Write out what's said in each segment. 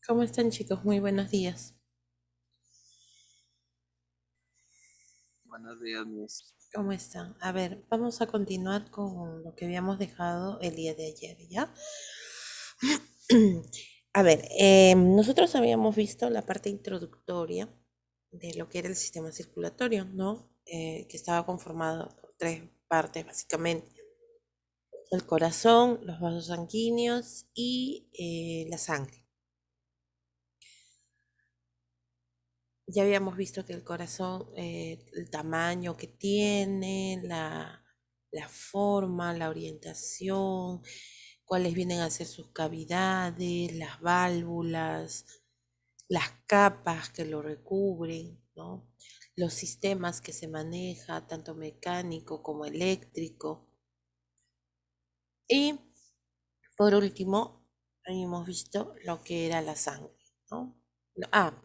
¿Cómo están, chicos? Muy buenos días. Buenos días, Miss. ¿Cómo están? A ver, vamos a continuar con lo que habíamos dejado el día de ayer, ¿ya? A ver, nosotros habíamos visto la parte introductoria de lo que era el sistema circulatorio, ¿no? Que estaba conformado por tres partes, básicamente. El corazón, los vasos sanguíneos y la sangre. Ya habíamos visto que el corazón, el tamaño que tiene, la forma, la orientación, cuáles vienen a ser sus cavidades, las válvulas, las capas que lo recubren, ¿no? Los sistemas que se maneja, tanto mecánico como eléctrico. Y por último, hemos visto lo que era la sangre, ¿no?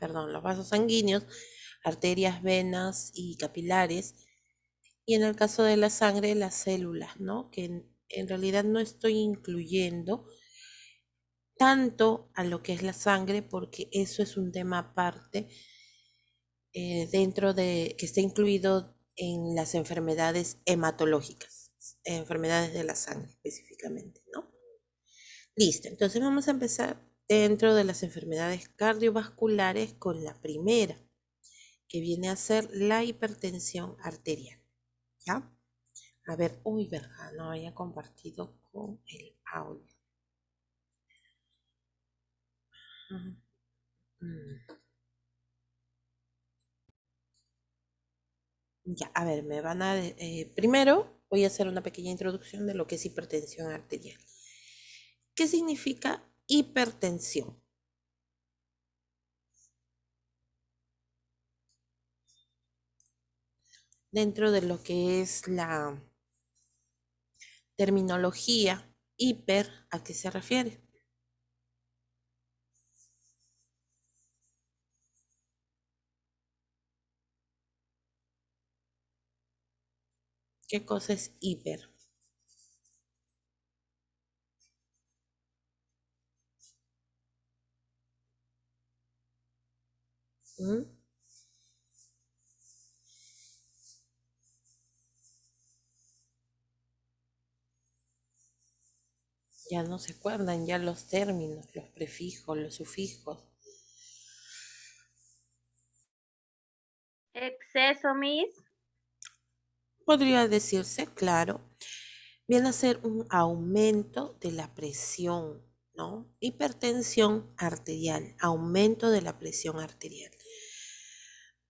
Perdón, los vasos sanguíneos, arterias, venas y capilares. Y en el caso de la sangre, las células, ¿no? Que en realidad no estoy incluyendo tanto a lo que es la sangre, porque eso es un tema aparte dentro de que está incluido en las enfermedades hematológicas, enfermedades de la sangre específicamente, ¿no? Listo, entonces vamos a empezar dentro de las enfermedades cardiovasculares con la primera, que viene a ser la hipertensión arterial, ¿ya? A ver, uy, verdad, no había compartido con el audio. Mm, Ya, a ver, primero voy a hacer una pequeña introducción de lo que es hipertensión arterial. ¿Qué significa hipertensión? Dentro de lo que es la terminología, hiper, ¿a qué se refiere? ¿Qué cosa es hiper? ¿Mm? Ya no se acuerdan ya los términos, los prefijos, los sufijos. Exceso, Miss. Podría decirse, claro, viene a ser un aumento de la presión, ¿no? Hipertensión arterial, aumento de la presión arterial.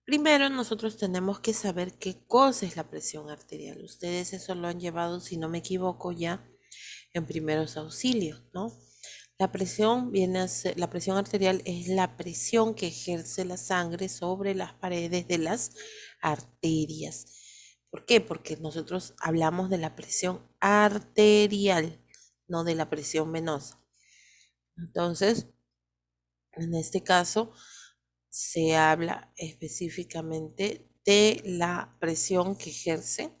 Primero nosotros tenemos que saber qué cosa es la presión arterial. Ustedes eso lo han llevado, si no me equivoco, ya en primeros auxilios, ¿no? La presión arterial es la presión que ejerce la sangre sobre las paredes de las arterias. ¿Por qué? Porque nosotros hablamos de la presión arterial, no de la presión venosa. Entonces, en este caso, se habla específicamente de la presión que ejerce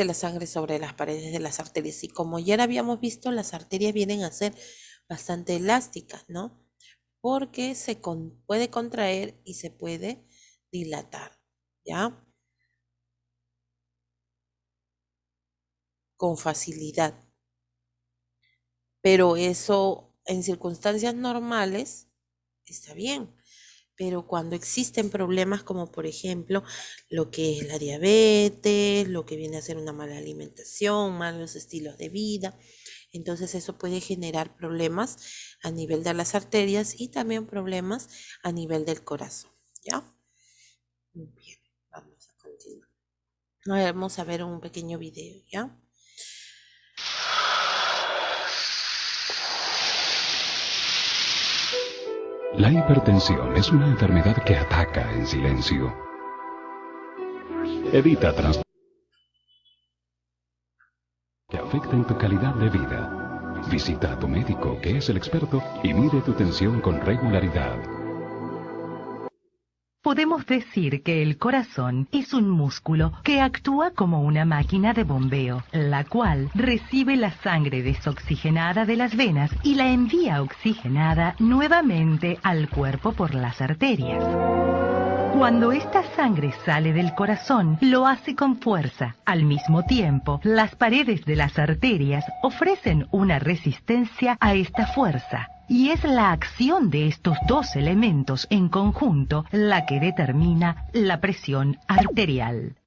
la sangre sobre las paredes de las arterias. Y como ya habíamos visto, las arterias vienen a ser bastante elásticas, ¿no? Porque puede contraer y se puede dilatar, ¿ya? Con facilidad. Pero eso en circunstancias normales está bien. Pero cuando existen problemas como por ejemplo lo que es la diabetes, lo que viene a ser una mala alimentación, malos estilos de vida, entonces eso puede generar problemas a nivel de las arterias y también problemas a nivel del corazón, ¿ya? Muy bien, vamos a continuar. Vamos a ver un pequeño video, ¿ya? La hipertensión es una enfermedad que ataca en silencio. Evita trastornos que afecten tu calidad de vida. Visita a tu médico, que es el experto, y mide tu tensión con regularidad. Podemos decir que el corazón es un músculo que actúa como una máquina de bombeo, la cual recibe la sangre desoxigenada de las venas y la envía oxigenada nuevamente al cuerpo por las arterias. Cuando esta sangre sale del corazón, lo hace con fuerza. Al mismo tiempo, las paredes de las arterias ofrecen una resistencia a esta fuerza. Y es la acción de estos dos elementos en conjunto la que determina la presión arterial.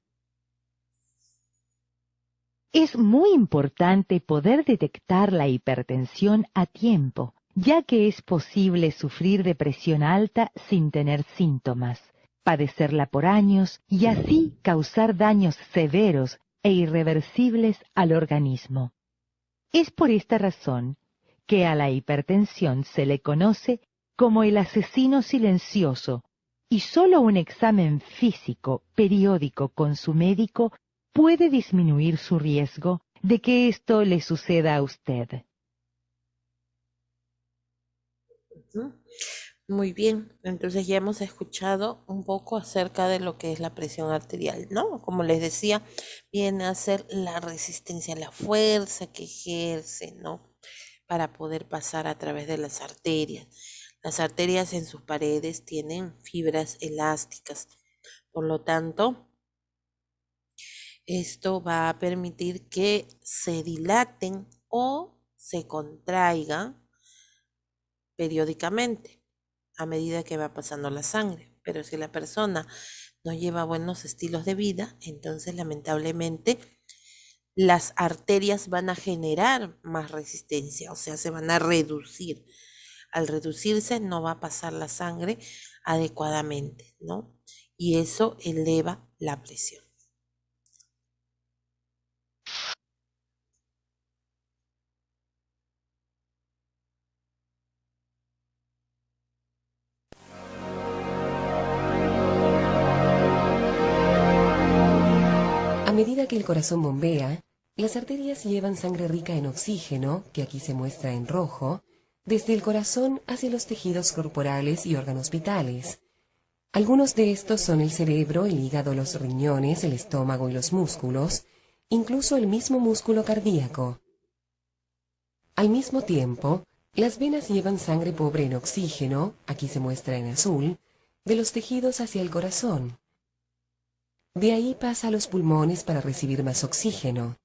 Es muy importante poder detectar la hipertensión a tiempo, ya que es posible sufrir de presión alta sin tener síntomas, padecerla por años y así causar daños severos e irreversibles al organismo. Es por esta razón que a la hipertensión se le conoce como el asesino silencioso, y solo un examen físico periódico con su médico puede disminuir su riesgo de que esto le suceda a usted. Muy bien, entonces ya hemos escuchado un poco acerca de lo que es la presión arterial, ¿no? Como les decía, viene a ser la resistencia, la fuerza que ejerce, ¿no? Para poder pasar a través de las arterias. Las arterias en sus paredes tienen fibras elásticas, por lo tanto, esto va a permitir que se dilaten o se contraigan periódicamente a medida que va pasando la sangre. Pero si la persona no lleva buenos estilos de vida, entonces lamentablemente las arterias van a generar más resistencia, o sea, se van a reducir. Al reducirse no va a pasar la sangre adecuadamente, ¿no? Y eso eleva la presión. A medida que el corazón bombea, las arterias llevan sangre rica en oxígeno, que aquí se muestra en rojo, desde el corazón hacia los tejidos corporales y órganos vitales. Algunos de estos son el cerebro, el hígado, los riñones, el estómago y los músculos, incluso el mismo músculo cardíaco. Al mismo tiempo, las venas llevan sangre pobre en oxígeno, aquí se muestra en azul, de los tejidos hacia el corazón. De ahí pasa a los pulmones para recibir más oxígeno.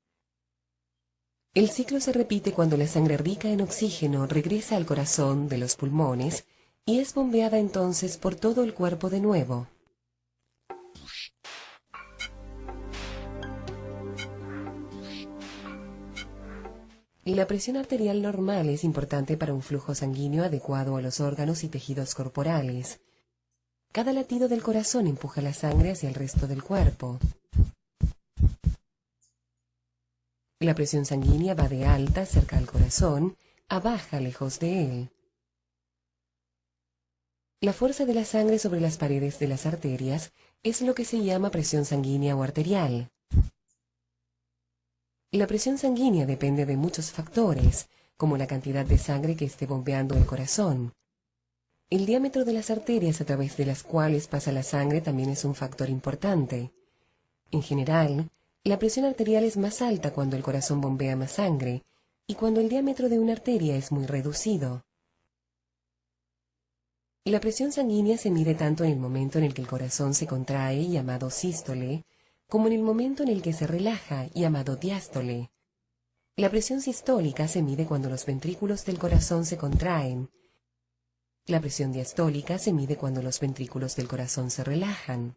El ciclo se repite cuando la sangre rica en oxígeno regresa al corazón de los pulmones y es bombeada entonces por todo el cuerpo de nuevo. La presión arterial normal es importante para un flujo sanguíneo adecuado a los órganos y tejidos corporales. Cada latido del corazón empuja la sangre hacia el resto del cuerpo. La presión sanguínea va de alta, cerca al corazón, a baja, lejos de él. La fuerza de la sangre sobre las paredes de las arterias es lo que se llama presión sanguínea o arterial. La presión sanguínea depende de muchos factores, como la cantidad de sangre que esté bombeando el corazón. El diámetro de las arterias a través de las cuales pasa la sangre también es un factor importante. En general, la presión arterial es más alta cuando el corazón bombea más sangre y cuando el diámetro de una arteria es muy reducido. La presión sanguínea se mide tanto en el momento en el que el corazón se contrae, llamado sístole, como en el momento en el que se relaja, llamado diástole. La presión sistólica se mide cuando los ventrículos del corazón se contraen. La presión diastólica se mide cuando los ventrículos del corazón se relajan.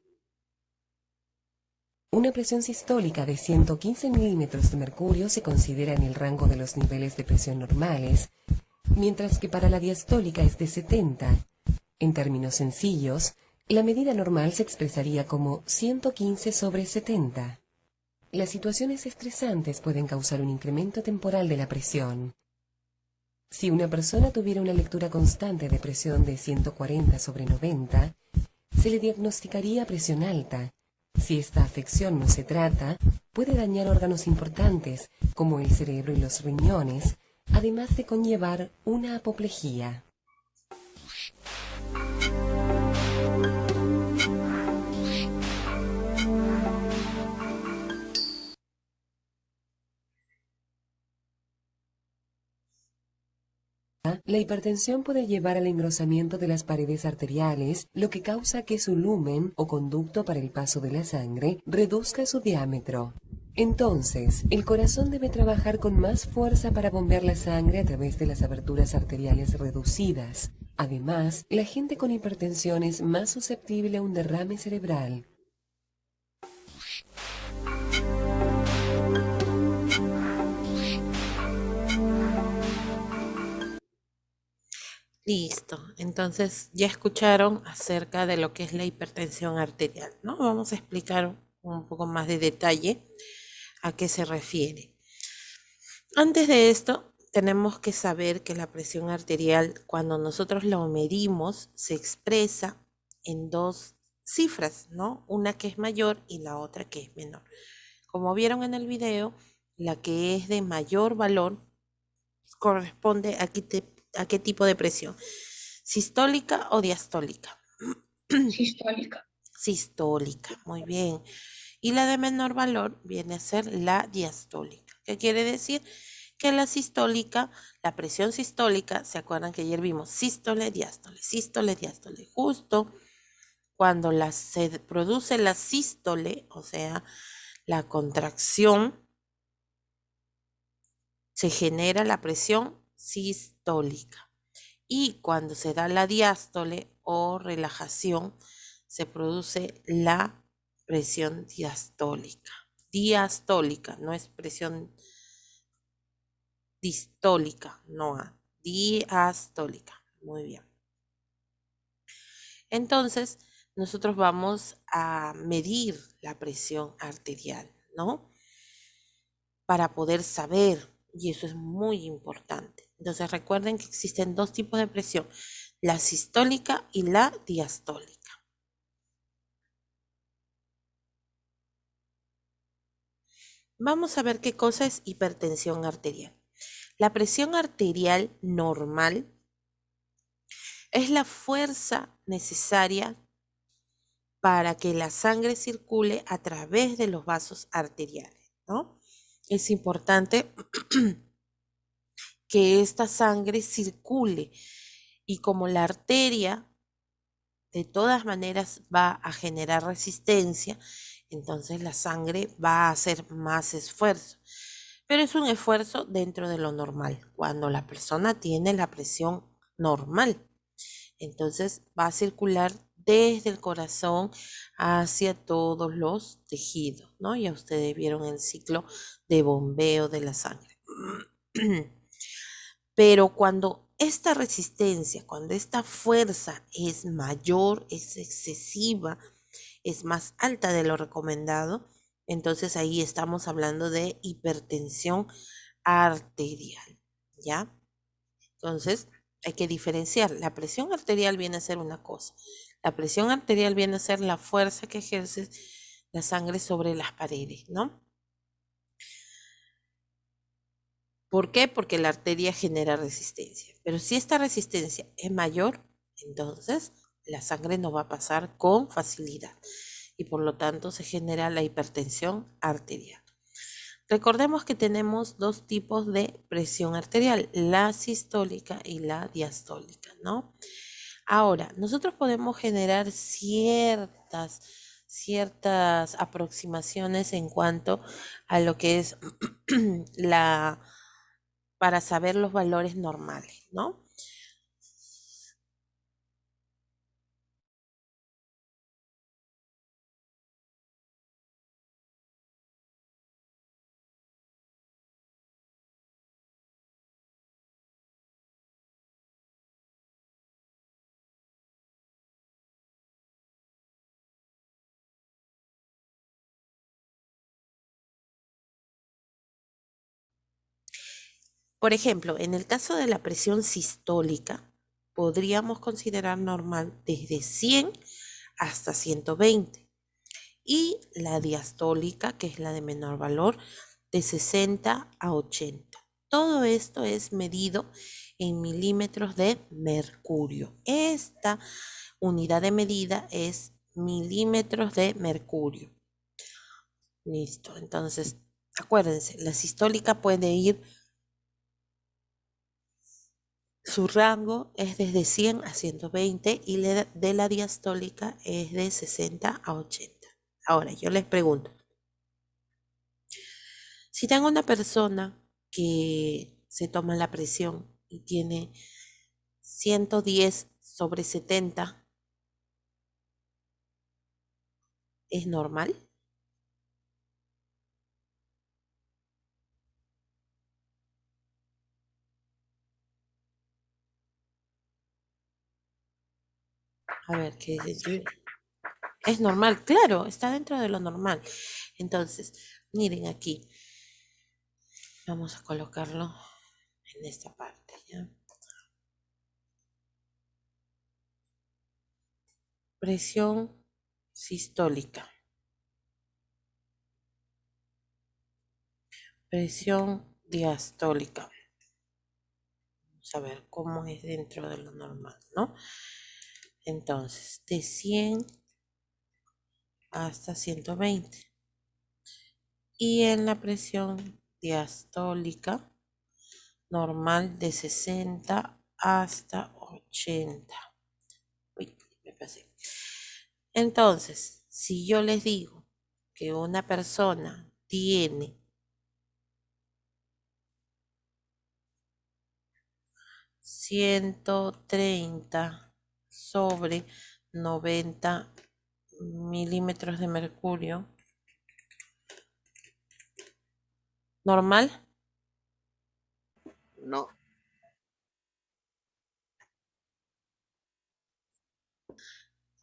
Una presión sistólica de 115 milímetros de mercurio se considera en el rango de los niveles de presión normales, mientras que para la diastólica es de 70. En términos sencillos, la medida normal se expresaría como 115 sobre 70. Las situaciones estresantes pueden causar un incremento temporal de la presión. Si una persona tuviera una lectura constante de presión de 140 sobre 90, se le diagnosticaría presión alta. Si esta afección no se trata, puede dañar órganos importantes, como el cerebro y los riñones, además de conllevar una apoplejía. la hipertensión puede llevar al engrosamiento de las paredes arteriales, lo que causa que su lumen o conducto para el paso de la sangre reduzca su diámetro. Entonces, el corazón debe trabajar con más fuerza para bombear la sangre a través de las aberturas arteriales reducidas. Además, la gente con hipertensión es más susceptible a un derrame cerebral. Listo, entonces ya escucharon acerca de lo que es la hipertensión arterial, ¿no? Vamos a explicar un poco más de detalle a qué se refiere. Antes de esto, tenemos que saber que la presión arterial, cuando nosotros la medimos, se expresa en dos cifras, ¿no? Una que es mayor y la otra que es menor. Como vieron en el video, la que es de mayor valor corresponde a qué tipo de presión, sistólica o diastólica. Sistólica. Sistólica, muy bien. Y la de menor valor viene a ser la diastólica. ¿Qué quiere decir? Que la sistólica, la presión sistólica, ¿se acuerdan que ayer vimos sístole, diástole, sístole, diástole? Justo cuando se produce la sístole, o sea, la contracción, se genera la presión sistólica. Y cuando se da la diástole o relajación, se produce la presión diastólica. Diastólica, no es presión distólica, no, diastólica. Muy bien. Entonces, nosotros vamos a medir la presión arterial, ¿no? Para poder saber, y eso es muy importante. Entonces, recuerden que existen dos tipos de presión, la sistólica y la diastólica. Vamos a ver qué cosa es hipertensión arterial. La presión arterial normal es la fuerza necesaria para que la sangre circule a través de los vasos arteriales, ¿no? Es importante que esta sangre circule y como la arteria de todas maneras va a generar resistencia, entonces la sangre va a hacer más esfuerzo. Pero es un esfuerzo dentro de lo normal, cuando la persona tiene la presión normal. Entonces va a circular desde el corazón hacia todos los tejidos, ¿no? Ya ustedes vieron el ciclo de bombeo de la sangre. Pero cuando esta resistencia, cuando esta fuerza es mayor, es excesiva, es más alta de lo recomendado, entonces ahí estamos hablando de hipertensión arterial, ¿ya? Entonces hay que diferenciar. La presión arterial viene a ser una cosa. La presión arterial viene a ser la fuerza que ejerce la sangre sobre las paredes, ¿no? ¿Por qué? Porque la arteria genera resistencia. Pero si esta resistencia es mayor, entonces la sangre no va a pasar con facilidad y por lo tanto se genera la hipertensión arterial. Recordemos que tenemos dos tipos de presión arterial, la sistólica y la diastólica, ¿no? Ahora, nosotros podemos generar ciertas aproximaciones en cuanto a lo que es para saber los valores normales, ¿no? Por ejemplo, en el caso de la presión sistólica, podríamos considerar normal desde 100 hasta 120. Y la diastólica, que es la de menor valor, de 60 a 80. Todo esto es medido en milímetros de mercurio. Esta unidad de medida es milímetros de mercurio. Listo, entonces acuérdense, la sistólica puede ir su rango es desde 100 a 120 y de la diastólica es de 60 a 80. Ahora, yo les pregunto, si tengo una persona que se toma la presión y tiene 110/70, ¿es normal? A ver, ¿qué dice? Es normal, claro, está dentro de lo normal. Entonces, miren aquí, vamos a colocarlo en esta parte, ¿ya? Presión sistólica, presión diastólica. Vamos a ver cómo es dentro de lo normal, ¿no? Entonces, de 100 hasta 120. Y en la presión diastólica normal de 60 hasta 80. Uy, me pasé. Entonces, si yo les digo que una persona tiene 130/90 milímetros de mercurio, ¿normal? No,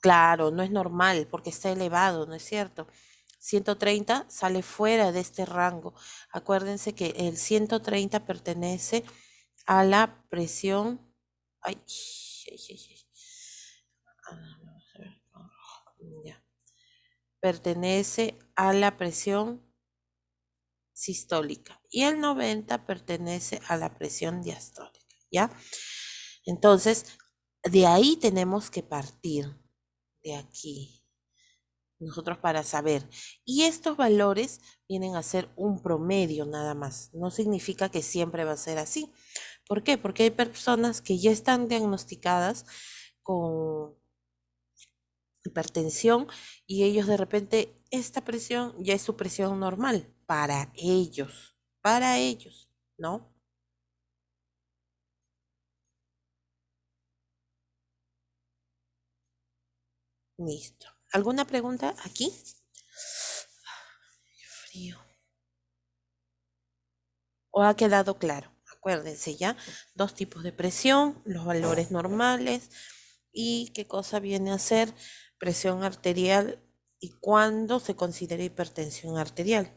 Claro, no es normal porque está elevado, ¿no es cierto? 130 sale fuera de este rango. Acuérdense que el 130 pertenece a la presión. Ay, ay, ay, ay. Vamos a ver con rojo, ya. Pertenece a la presión sistólica y el 90 pertenece a la presión diastólica, ¿ya? Entonces, de ahí tenemos que partir, de aquí, nosotros para saber. Y estos valores vienen a ser un promedio nada más. No significa que siempre va a ser así. ¿Por qué? Porque hay personas que ya están diagnosticadas con hipertensión y ellos de repente esta presión ya es su presión normal para ellos, ¿no? Listo. ¿Alguna pregunta aquí? Frío. ¿O ha quedado claro? Acuérdense ya, dos tipos de presión, los valores normales y qué cosa viene a ser presión arterial y cuándo se considera hipertensión arterial.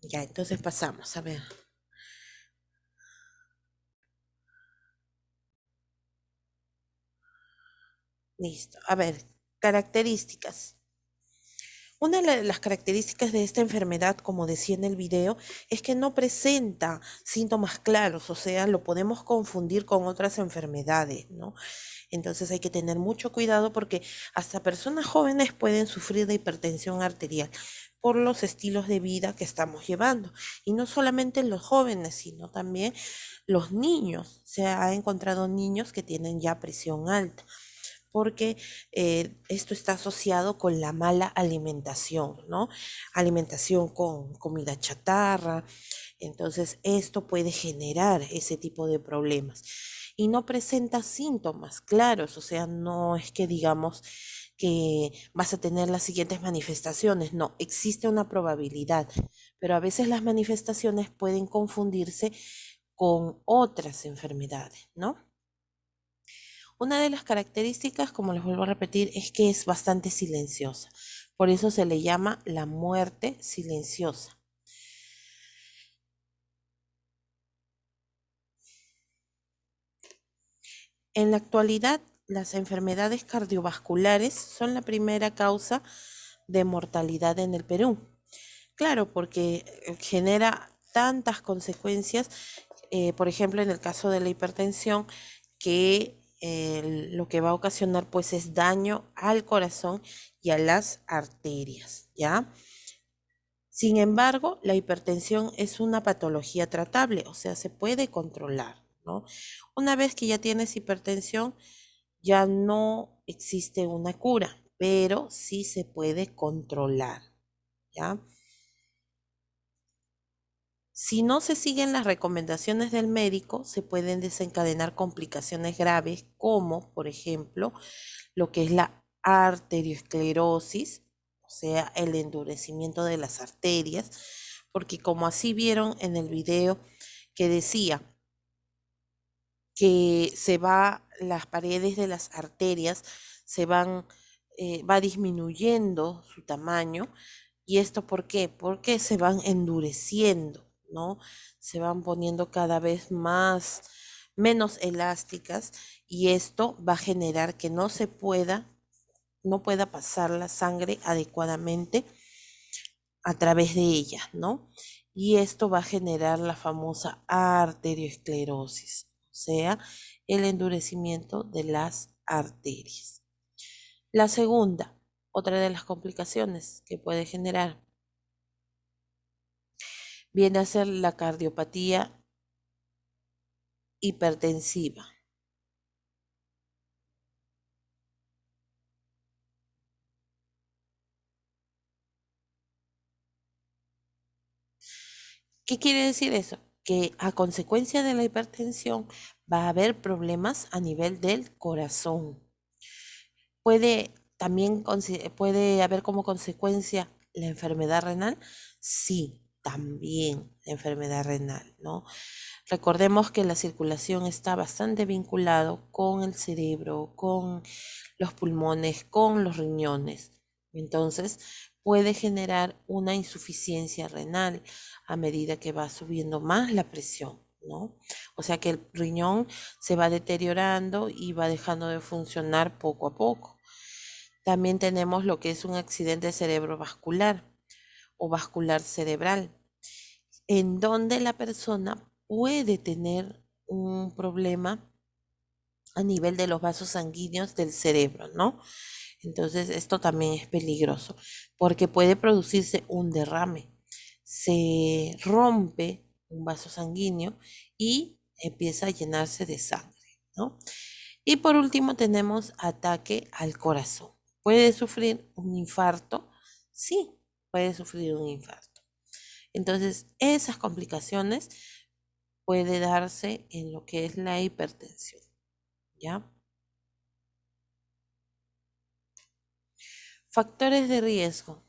Ya, entonces pasamos, a ver. Listo. A ver, características. Una de las características de esta enfermedad, como decía en el video, es que no presenta síntomas claros, o sea, lo podemos confundir con otras enfermedades, ¿no? Entonces hay que tener mucho cuidado porque hasta personas jóvenes pueden sufrir de hipertensión arterial por los estilos de vida que estamos llevando. Y no solamente los jóvenes, sino también los niños. Se ha encontrado niños que tienen ya presión alta porque esto está asociado con la mala alimentación, ¿no? Alimentación con comida chatarra, entonces esto puede generar ese tipo de problemas. Y no presenta síntomas claros, o sea, no es que digamos que vas a tener las siguientes manifestaciones, no, existe una probabilidad, pero a veces las manifestaciones pueden confundirse con otras enfermedades, ¿no? Una de las características, como les vuelvo a repetir, es que es bastante silenciosa. Por eso se le llama la muerte silenciosa. En la actualidad, las enfermedades cardiovasculares son la primera causa de mortalidad en el Perú. Claro, porque genera tantas consecuencias, por ejemplo, en el caso de la hipertensión, que lo que va a ocasionar pues es daño al corazón y a las arterias, ¿ya? Sin embargo, la hipertensión es una patología tratable, o sea, se puede controlar, ¿no? Una vez que ya tienes hipertensión, ya no existe una cura, pero sí se puede controlar, ¿ya? Si no se siguen las recomendaciones del médico, se pueden desencadenar complicaciones graves como, por ejemplo, lo que es la arteriosclerosis, o sea, el endurecimiento de las arterias, porque como así vieron en el video que decía que las paredes de las arterias va disminuyendo su tamaño. ¿Y esto por qué? Porque se van endureciendo, ¿no? Se van poniendo cada vez menos elásticas y esto va a generar que no pueda pasar la sangre adecuadamente a través de ellas, ¿no? Y esto va a generar la famosa arteriosclerosis, o sea, el endurecimiento de las arterias. La segunda, otra de las complicaciones que puede generar, viene a ser la cardiopatía hipertensiva. ¿Qué quiere decir eso? Que a consecuencia de la hipertensión va a haber problemas a nivel del corazón. Puede haber como consecuencia la enfermedad renal. Sí, también la enfermedad renal, ¿no? Recordemos que la circulación está bastante vinculado con el cerebro, con los pulmones, con los riñones. Entonces, puede generar una insuficiencia renal a medida que va subiendo más la presión, ¿no? O sea que el riñón se va deteriorando y va dejando de funcionar poco a poco. También tenemos lo que es un accidente cerebrovascular o vascular cerebral, en donde la persona puede tener un problema a nivel de los vasos sanguíneos del cerebro, ¿no? Entonces esto también es peligroso porque puede producirse un derrame. Se rompe un vaso sanguíneo y empieza a llenarse de sangre, ¿no? Y por último tenemos ataque al corazón. ¿Puede sufrir un infarto? Sí, puede sufrir un infarto. Entonces, esas complicaciones puede darse en lo que es la hipertensión, ¿ya? Factores de riesgo.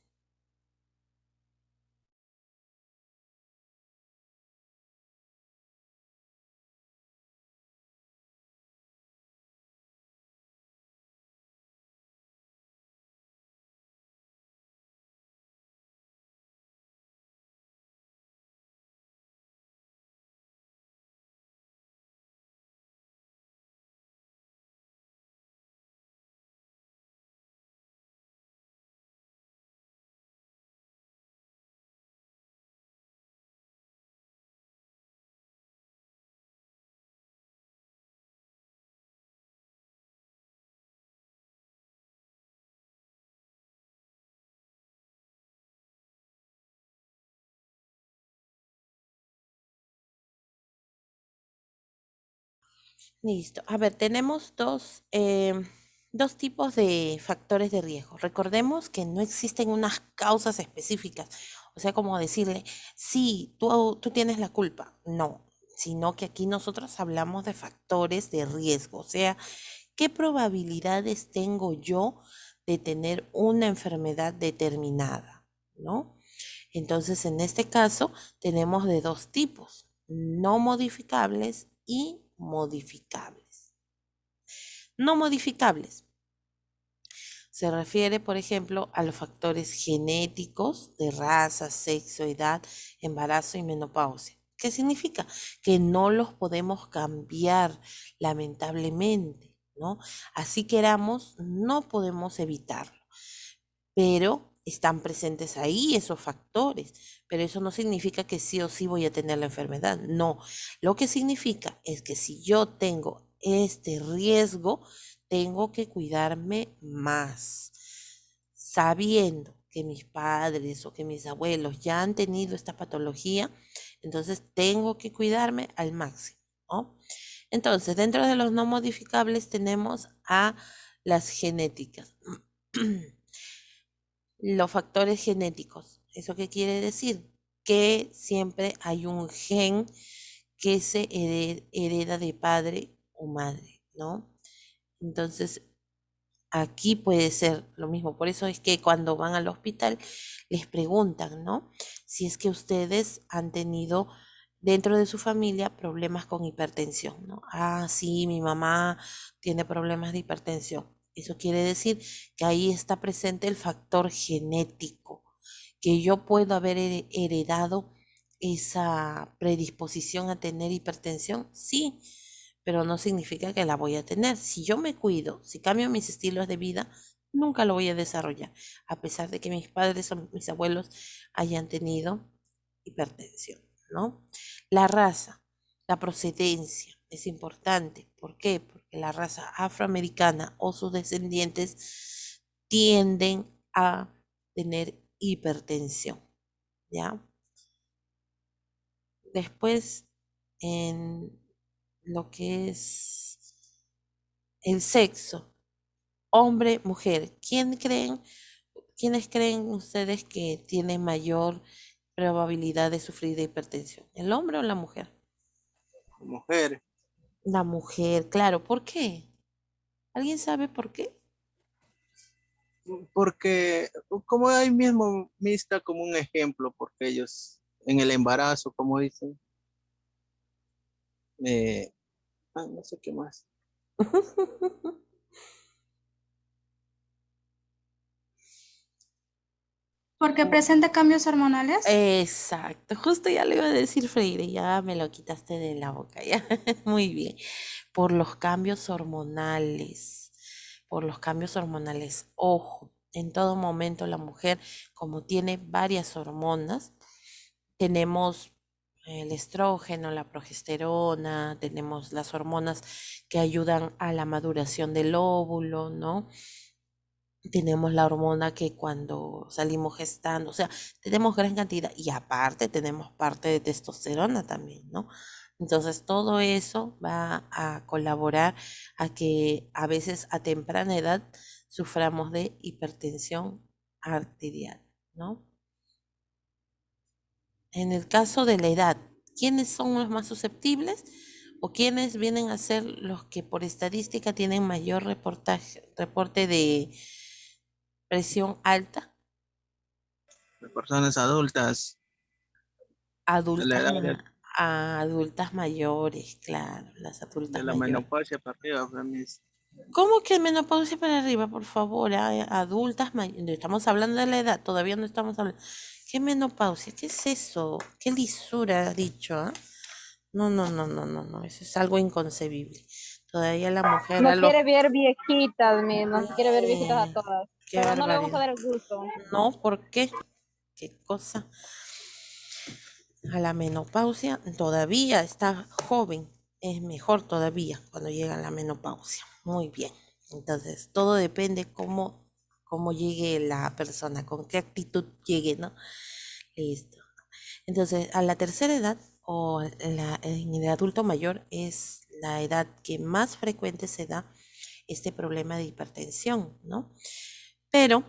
Listo. A ver, tenemos dos tipos de factores de riesgo. Recordemos que no existen unas causas específicas. O sea, como decirle, sí, tú tienes la culpa. No, sino que aquí nosotros hablamos de factores de riesgo. O sea, ¿qué probabilidades tengo yo de tener una enfermedad determinada? ¿No? Entonces, en este caso, tenemos de dos tipos, no modificables y modificables. No modificables. Se refiere, por ejemplo, a los factores genéticos de raza, sexo, edad, embarazo y menopausia. ¿Qué significa? Que no los podemos cambiar, lamentablemente, ¿no? Así queramos, no podemos evitarlo, pero están presentes ahí esos factores, pero eso no significa que sí o sí voy a tener la enfermedad, no. Lo que significa es que si yo tengo este riesgo, tengo que cuidarme más, sabiendo que mis padres o que mis abuelos ya han tenido esta patología, entonces tengo que cuidarme al máximo, ¿no? Entonces, dentro de los no modificables tenemos a las genéticas. Los factores genéticos. ¿Eso qué quiere decir? Que siempre hay un gen que se hereda de padre o madre, ¿no? Entonces, aquí puede ser lo mismo. Por eso es que cuando van al hospital les preguntan, ¿no? Si es que ustedes han tenido dentro de su familia problemas con hipertensión, ¿no? Ah, sí, mi mamá tiene problemas de hipertensión. Eso quiere decir que ahí está presente el factor genético, que yo puedo haber heredado esa predisposición a tener hipertensión, sí, pero no significa que la voy a tener. Si yo me cuido, si cambio mis estilos de vida, nunca lo voy a desarrollar, a pesar de que mis padres o mis abuelos hayan tenido hipertensión, ¿no? La raza, la procedencia es importante. ¿Por qué? Porque la raza afroamericana o sus descendientes tienden a tener hipertensión, ¿ya? Después, en lo que es el sexo, hombre, mujer, ¿quiénes creen ustedes que tiene mayor probabilidad de sufrir de hipertensión? ¿El hombre o la mujer? Mujer, La mujer, claro. ¿Por qué? ¿Alguien sabe por qué? porque como ahí mismo mista como un ejemplo, porque ellos en el embarazo, como dicen, no sé qué más. Porque presenta cambios hormonales. Exacto, justo ya le iba a decir Freire, ya me lo quitaste de la boca, ya. Muy bien. Por los cambios hormonales, por los cambios hormonales. Ojo, en todo momento la mujer, como tiene varias hormonas, tenemos el estrógeno, la progesterona, tenemos las hormonas que ayudan a la maduración del óvulo, ¿no? Tenemos la hormona que cuando salimos gestando, o sea, tenemos gran cantidad y aparte tenemos parte de testosterona también, ¿no? Entonces todo eso va a colaborar a que a veces a temprana edad suframos de hipertensión arterial, ¿no? En el caso de la edad, ¿quiénes son los más susceptibles o quiénes vienen a ser los que por estadística tienen mayor reporte de presión alta? Las personas adultas de la Adultas, edad de, adultas mayores, claro, las de adultas la mayores. menopausia para arriba, para mí ¿Cómo que menopausia para arriba, por favor? Adultas mayores. Estamos hablando de la edad, todavía no estamos hablando. ¿Qué menopausia? ¿Qué es eso? ¿Qué lisura ha dicho? ¿Ah? No, no, no, no, no, no. Eso es algo inconcebible. Todavía la mujer a Nos los... quiere ver viejitas, nos quiere ver viejitas a Eh, todas, qué pero no le vamos a barbaridad. dar el gusto. No, ¿por qué? ¿Qué cosa? A la menopausia todavía está joven, es mejor todavía cuando llega la menopausia. Muy bien. Entonces, todo depende cómo llegue la persona, con qué actitud llegue, ¿no? Listo. Entonces, a la tercera edad o en el adulto mayor es la edad que más frecuente se da este problema de hipertensión, ¿no? Pero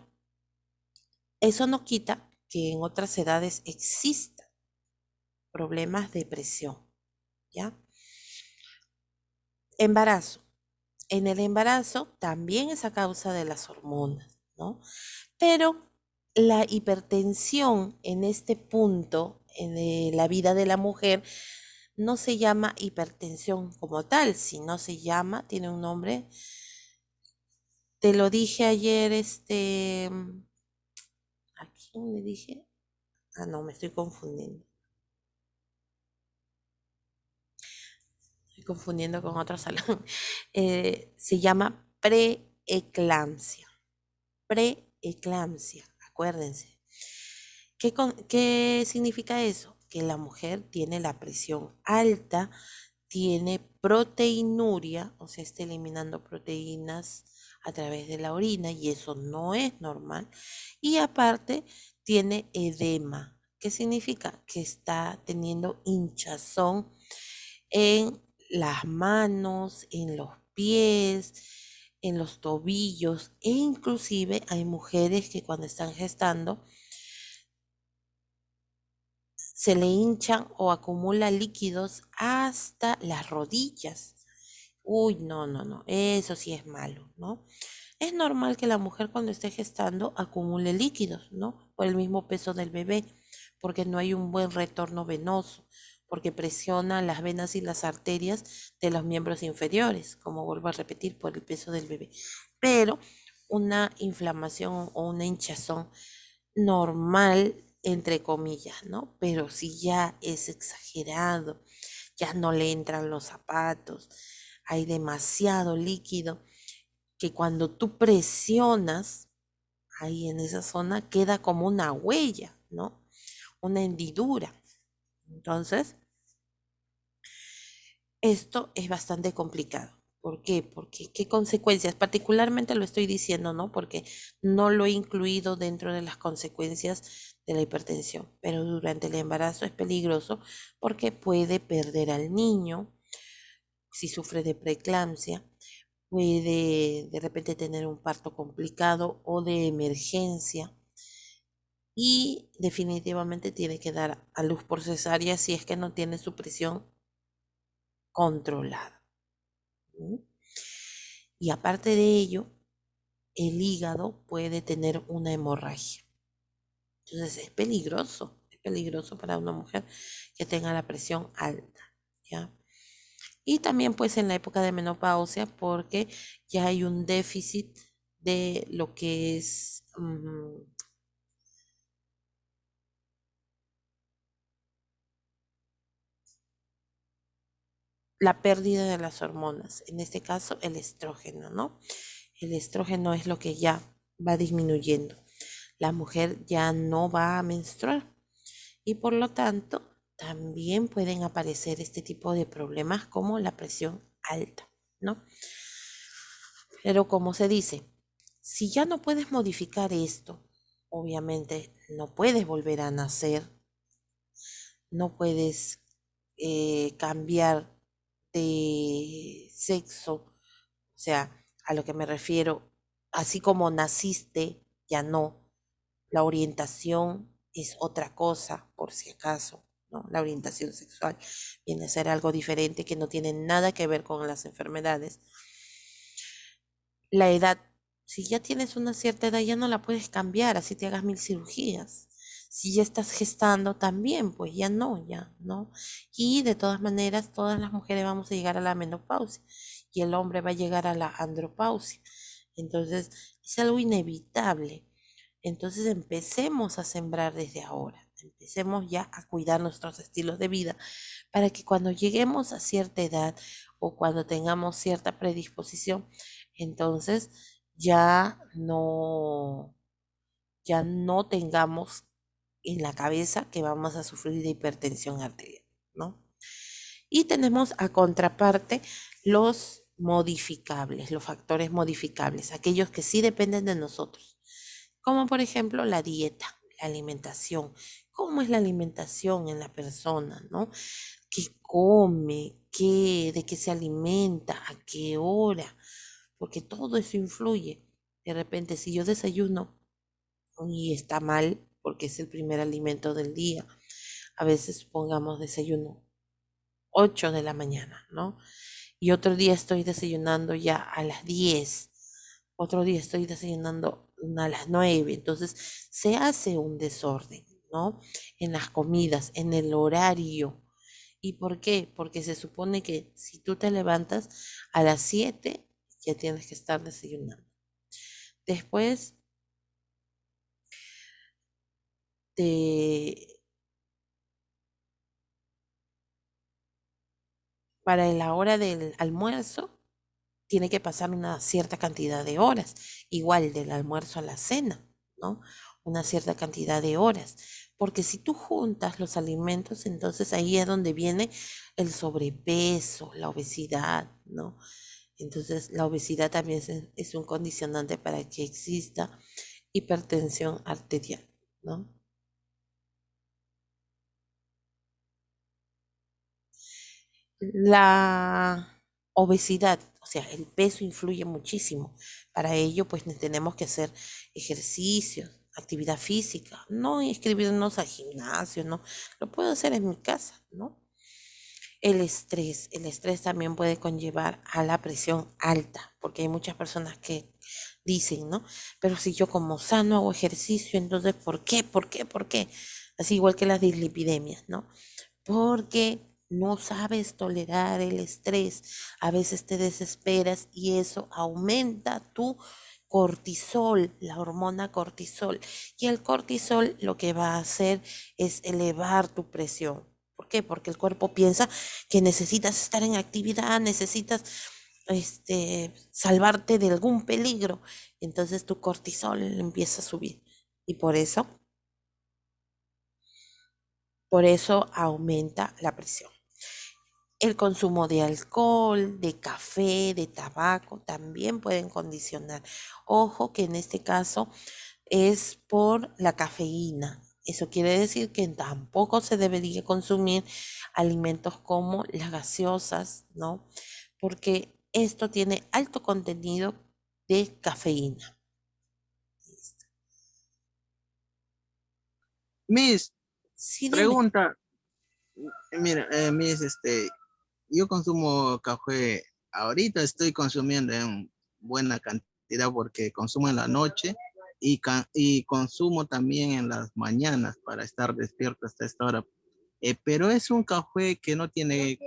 eso no quita que en otras edades exista problemas de presión, ¿ya? Embarazo. En el embarazo también es a causa de las hormonas, ¿no? Pero la hipertensión en este punto en la vida de la mujer no se llama hipertensión como tal, sino se llama, tiene un nombre, te lo dije ayer, ¿a quién le dije? Ah, no, me estoy confundiendo. Estoy confundiendo con otro salón. Se llama preeclampsia. Preeclampsia, acuérdense. ¿Qué significa eso? Que la mujer tiene la presión alta, tiene proteinuria, o sea, está eliminando proteínas a través de la orina y eso no es normal. Y aparte tiene edema. ¿Qué significa? Que está teniendo hinchazón en las manos, en los pies, en los tobillos e inclusive hay mujeres que cuando están gestando se le hinchan o acumula líquidos hasta las rodillas. Uy, no, no, no, eso sí es malo, ¿no? Es normal que la mujer cuando esté gestando acumule líquidos, ¿no? Por el mismo peso del bebé, porque no hay un buen retorno venoso, porque presiona las venas y las arterias de los miembros inferiores, como vuelvo a repetir, por el peso del bebé. Pero una inflamación o una hinchazón normal, entre comillas, ¿no? Pero si ya es exagerado, ya no le entran los zapatos, hay demasiado líquido, que cuando tú presionas ahí en esa zona queda como una huella, ¿no? Una hendidura. Entonces, esto es bastante complicado. ¿Por qué? Porque qué consecuencias, particularmente lo estoy diciendo, ¿no? Porque no lo he incluido dentro de las consecuencias de la hipertensión, pero durante el embarazo es peligroso porque puede perder al niño si sufre de preeclampsia, puede de repente tener un parto complicado o de emergencia y definitivamente tiene que dar a luz por cesárea si es que no tiene su presión controlada. ¿Mm? Y aparte de ello, el hígado puede tener una hemorragia. Entonces es peligroso para una mujer que tenga la presión alta, ¿ya? Y también pues en la época de menopausia porque ya hay un déficit de lo que es la pérdida de las hormonas, en este caso el estrógeno, ¿no? El estrógeno es lo que ya va disminuyendo. La mujer ya no va a menstruar y por lo tanto también pueden aparecer este tipo de problemas como la presión alta, ¿no? Pero como se dice, si ya no puedes modificar esto, obviamente no puedes volver a nacer, no puedes cambiar de sexo, o sea, a lo que me refiero, así como naciste, ya no. La orientación es otra cosa, por si acaso, ¿no? La orientación sexual viene a ser algo diferente que no tiene nada que ver con las enfermedades. La edad, si ya tienes una cierta edad, ya no la puedes cambiar, así te hagas 1000 cirugías. Si ya estás gestando también, pues ya no, ya, ¿no? Y de todas maneras, todas las mujeres vamos a llegar a la menopausia y el hombre va a llegar a la andropausia. Entonces, es algo inevitable. Entonces, empecemos a sembrar desde ahora. Empecemos ya a cuidar nuestros estilos de vida para que cuando lleguemos a cierta edad o cuando tengamos cierta predisposición, entonces ya no tengamos en la cabeza que vamos a sufrir de hipertensión arterial, ¿no? Y tenemos a contraparte los modificables, los factores modificables, aquellos que sí dependen de nosotros, como por ejemplo la dieta, la alimentación. ¿Cómo es la alimentación en la persona, no? ¿Qué come? ¿De qué se alimenta? ¿A qué hora? Porque todo eso influye. De repente, si yo desayuno y está mal, porque es el primer alimento del día, a veces pongamos desayuno 8 de la mañana, ¿no? Y otro día estoy desayunando ya a las 10, otro día estoy desayunando a las 9, entonces se hace un desorden, ¿no? En las comidas, en el horario. ¿Y por qué? Porque se supone que si tú te levantas a las 7, ya tienes que estar desayunando. Después para la hora del almuerzo, tiene que pasar una cierta cantidad de horas, igual del almuerzo a la cena, ¿no? Una cierta cantidad de horas. Porque si tú juntas los alimentos, entonces ahí es donde viene el sobrepeso, la obesidad, ¿no? Entonces, la obesidad también es un condicionante para que exista hipertensión arterial, ¿no? La obesidad, o sea, el peso influye muchísimo. Para ello, pues tenemos que hacer ejercicios, actividad física, no inscribirnos al gimnasio, ¿no? Lo puedo hacer en mi casa, ¿no? El estrés también puede conllevar a la presión alta, porque hay muchas personas que dicen, ¿no? Pero si yo como sano hago ejercicio, entonces ¿por qué? ¿Por qué? ¿Por qué? Así igual que las dislipidemias, ¿no? Porque no sabes tolerar el estrés. A veces te desesperas y eso aumenta tu cortisol, la hormona cortisol. Y el cortisol lo que va a hacer es elevar tu presión. ¿Por qué? Porque el cuerpo piensa que necesitas estar en actividad, necesitas salvarte de algún peligro. Entonces tu cortisol empieza a subir. Y por eso aumenta la presión. El consumo de alcohol, de café, de tabaco también pueden condicionar. Ojo que en este caso es por la cafeína. Eso quiere decir que tampoco se debería consumir alimentos como las gaseosas, ¿no? Porque esto tiene alto contenido de cafeína. Miss, Sí, dime. pregunta, mira, Miss, yo consumo café, ahorita estoy consumiendo en buena cantidad porque consumo en la noche y consumo también en las mañanas para estar despierto hasta esta hora. Pero es un café que no tiene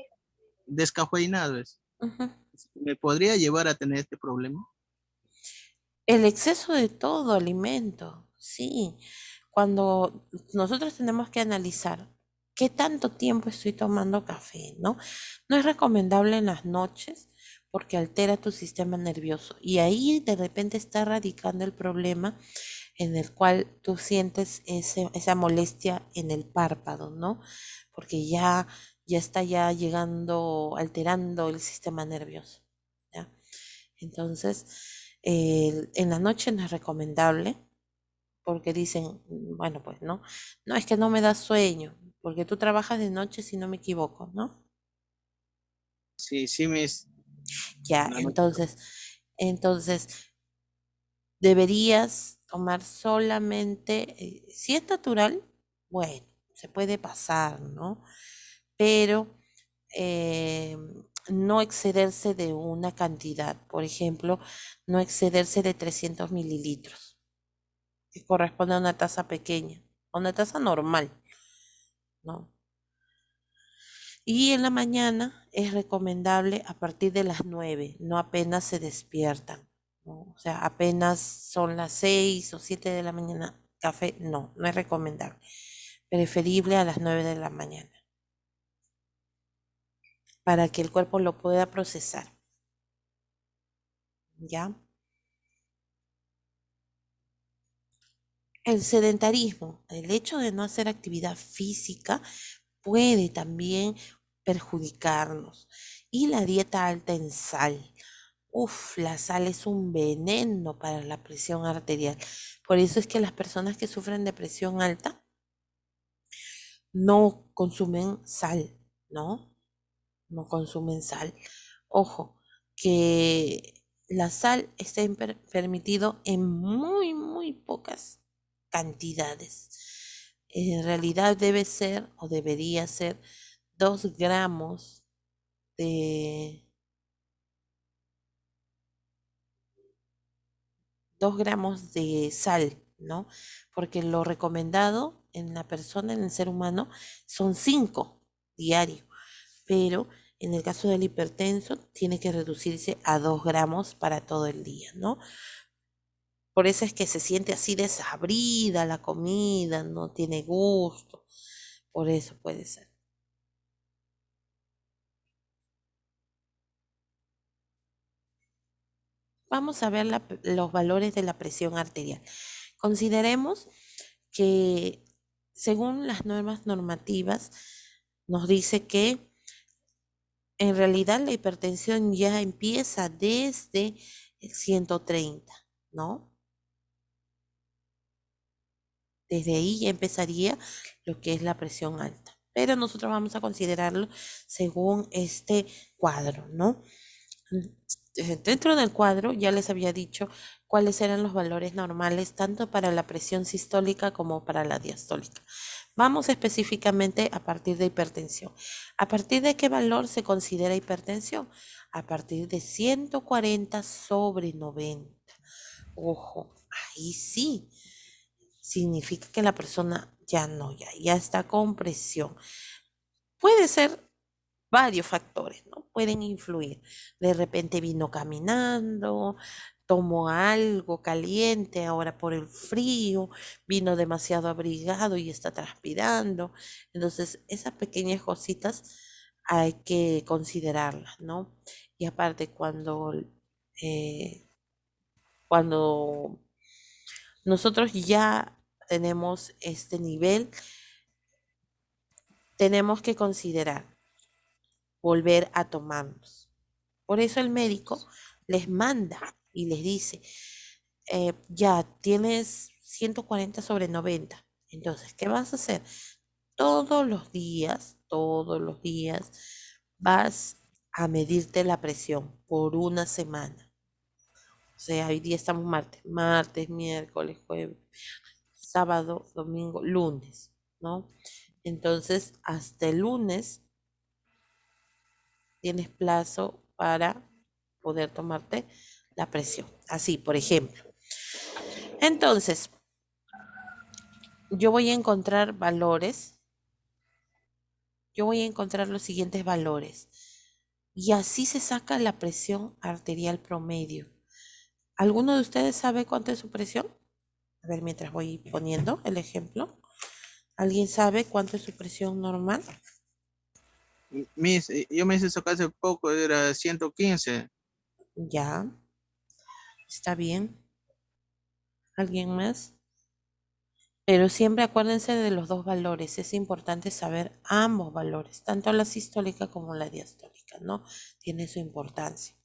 descafeinado. Ujú. ¿Me podría llevar a tener este problema? El exceso de todo alimento, sí. Cuando nosotros tenemos que analizar qué tanto tiempo estoy tomando café, ¿no? No es recomendable en las noches porque altera tu sistema nervioso y ahí de repente está radicando el problema en el cual tú sientes esa molestia en el párpado, ¿no? Porque ya está ya llegando, alterando el sistema nervioso, ¿ya? Entonces, en la noche no es recomendable porque dicen, bueno, pues no, no es que no me da sueño, porque tú trabajas de noche si no me equivoco, ¿no? Sí, sí, Miss. Ya, En la noche. entonces deberías tomar solamente, si es natural, bueno, se puede pasar, ¿no? Pero eh, no excederse de una cantidad, por ejemplo, no excederse de 300 mililitros, que corresponde a una taza pequeña, a una taza normal, ¿no? Y en la mañana es recomendable a partir de las 9, no apenas se despiertan, ¿no? O sea, apenas son las 6 o 7 de la mañana, café, no, no es recomendable. Preferible a las 9 de la mañana, para que el cuerpo lo pueda procesar, ¿ya? El sedentarismo, el hecho de no hacer actividad física puede también perjudicarnos. Y la dieta alta en sal. Uf, la sal es un veneno para la presión arterial. Por eso es que las personas que sufren de presión alta no consumen sal, ¿no? No consumen sal. Ojo, que la sal está permitido en muy, muy pocas cantidades. En realidad debe ser o debería ser 2 gramos de 2 gramos de sal, ¿no? Porque lo recomendado en la persona, en el ser humano, son 5 diarios, pero en el caso del hipertenso tiene que reducirse a 2 gramos para todo el día, ¿no? Por eso es que se siente así desabrida la comida, no tiene gusto, por eso puede ser. Vamos a ver los valores de la presión arterial. Consideremos que según las normas normativas nos dice que En realidad la hipertensión ya empieza desde el 130, ¿no? Desde ahí ya empezaría lo que es la presión alta. Pero nosotros vamos a considerarlo según este cuadro, ¿no? Dentro del cuadro ya les había dicho cuáles eran los valores normales tanto para la presión sistólica como para la diastólica. Vamos específicamente a partir de hipertensión. ¿A partir de qué valor se considera hipertensión? A partir de 140 sobre 90. Ojo, ahí sí. Significa que la persona ya no, ya está con presión. Puede ser varios factores, ¿no? Pueden influir. De repente vino caminando, tomó algo caliente ahora por el frío, vino demasiado abrigado y está transpirando. Entonces, esas pequeñas cositas hay que considerarlas, ¿no? Y aparte, cuando nosotros ya tenemos este nivel, tenemos que considerar volver a tomarnos. Por eso el médico les manda y les dice, ya tienes 140 sobre 90. Entonces, ¿qué vas a hacer? Todos los días vas a medirte la presión por una semana. O sea, hoy día estamos martes, miércoles, jueves, sábado, domingo, lunes, ¿no? Entonces, hasta el lunes tienes plazo para poder tomarte la presión. Así, por ejemplo. Entonces, yo voy a encontrar valores, yo voy a encontrar los siguientes valores. Y así se saca la presión arterial promedio. ¿Alguno de ustedes sabe cuánto es su presión? A ver, mientras voy poniendo el ejemplo. ¿Alguien sabe cuánto es su presión normal? Yo me hice eso hace poco, era 115. Ya, está bien. ¿Alguien más? Pero siempre acuérdense de los dos valores. Es importante saber ambos valores, tanto la sistólica como la diastólica, ¿no? Tiene su importancia.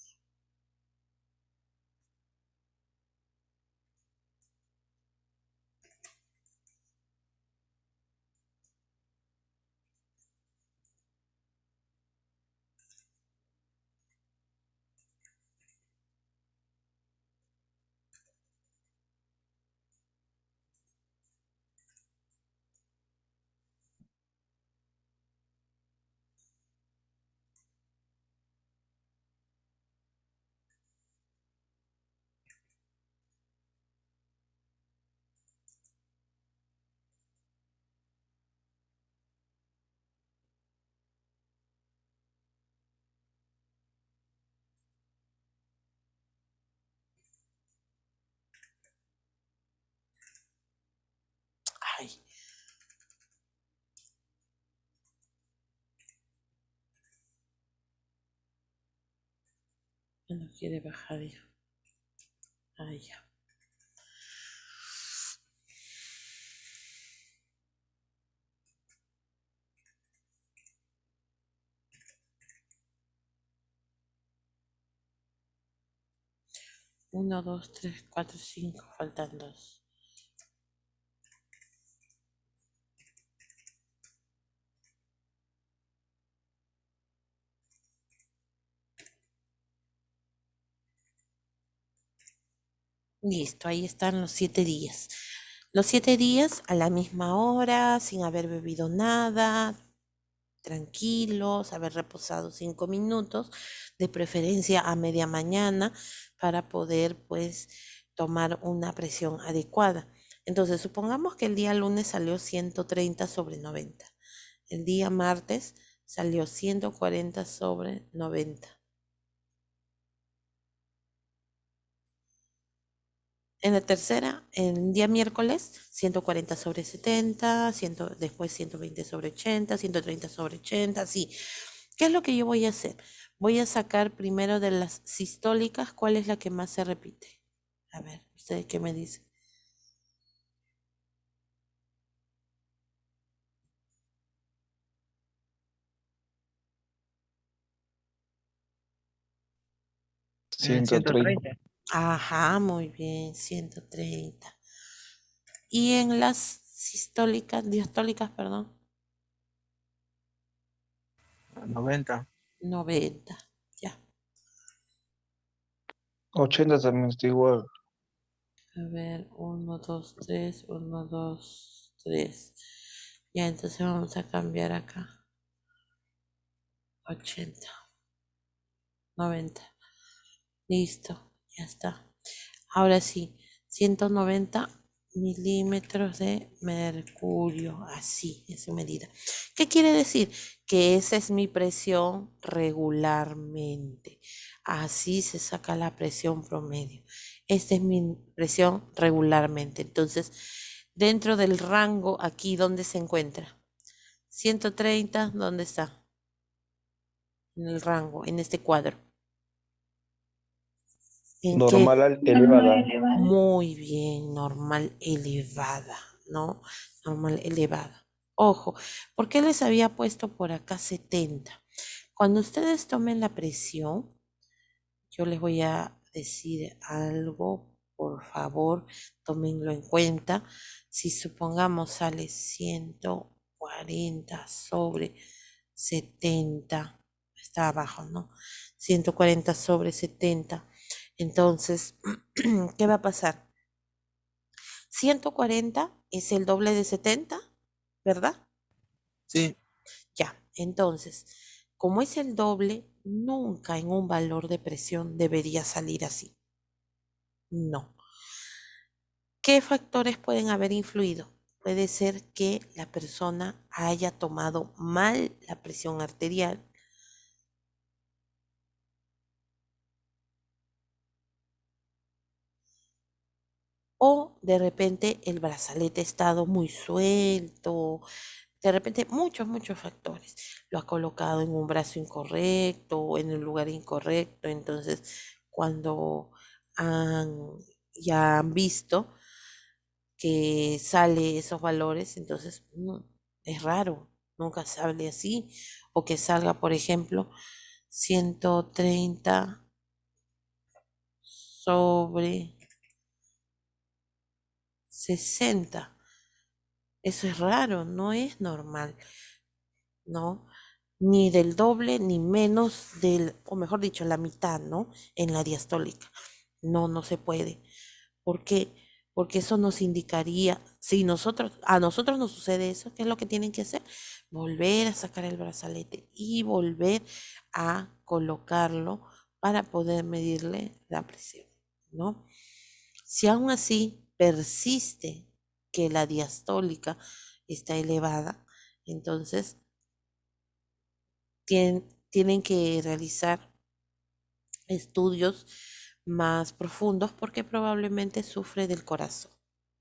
Ay, no quiere bajar ya. Ay, ya. Uno, dos, tres, cuatro, cinco. Faltan dos. Listo, ahí están los 7 días. Los 7 días a la misma hora, sin haber bebido nada, tranquilos, haber reposado 5 minutos, de preferencia a media mañana, para poder pues tomar una presión adecuada. Entonces, supongamos que el día lunes salió 130 sobre 90. El día martes salió 140 sobre 90. En la tercera, el día miércoles, 140 sobre 70, después 120 sobre 80, 130 sobre 80, así. ¿Qué es lo que yo voy a hacer? Voy a sacar primero de las sistólicas cuál es la que más se repite. A ver, ¿ustedes qué me dicen? 130. 130. Ajá, muy bien, 130. Y en las diastólicas, perdón, 90. 90. Ya. 80 también está igual. A ver, 1, 2, 3, 1, 2, 3. Ya, entonces vamos a cambiar acá. 80, 90. Listo, ya está. Ahora sí, 190 milímetros de mercurio, así, esa medida. ¿Qué quiere decir? Que esa es mi presión regularmente. Así se saca la presión promedio. Esta es mi presión regularmente. Entonces, dentro del rango, aquí, ¿dónde se encuentra? 130, ¿dónde está? En el rango, en este cuadro. ¿En qué? Normal elevada. Muy bien, normal elevada, ¿no? Normal elevada. Ojo, ¿por qué les había puesto por acá 70? Cuando ustedes tomen la presión, yo les voy a decir algo, por favor, tómenlo en cuenta. Si supongamos sale 140 sobre 70, está abajo, ¿no? 140 sobre 70. Entonces, ¿qué va a pasar? 140 es el doble de 70, ¿verdad? Sí, Ya, entonces, como es el doble, nunca en un valor de presión debería salir así. No. ¿Qué factores pueden haber influido? Puede ser que la persona haya tomado mal la presión arterial. O de repente el brazalete ha estado muy suelto. De repente muchos factores. Lo ha colocado en un brazo incorrecto o en el lugar incorrecto. Entonces, cuando han, ya han visto que sale esos valores, entonces es raro, nunca sale así, o que salga, por ejemplo, 130 sobre 60. Eso es raro, no es normal, ¿no? Ni del doble, ni menos del, o mejor dicho, la mitad, ¿no? En la diastólica. No, no se puede. ¿Por qué? Porque eso nos indicaría, si a nosotros nos sucede eso, ¿qué es lo que tienen que hacer? Volver a sacar el brazalete y volver a colocarlo para poder medirle la presión, ¿no? Si aún así persiste que la diastólica está elevada, entonces tienen que realizar estudios más profundos porque probablemente sufre del corazón,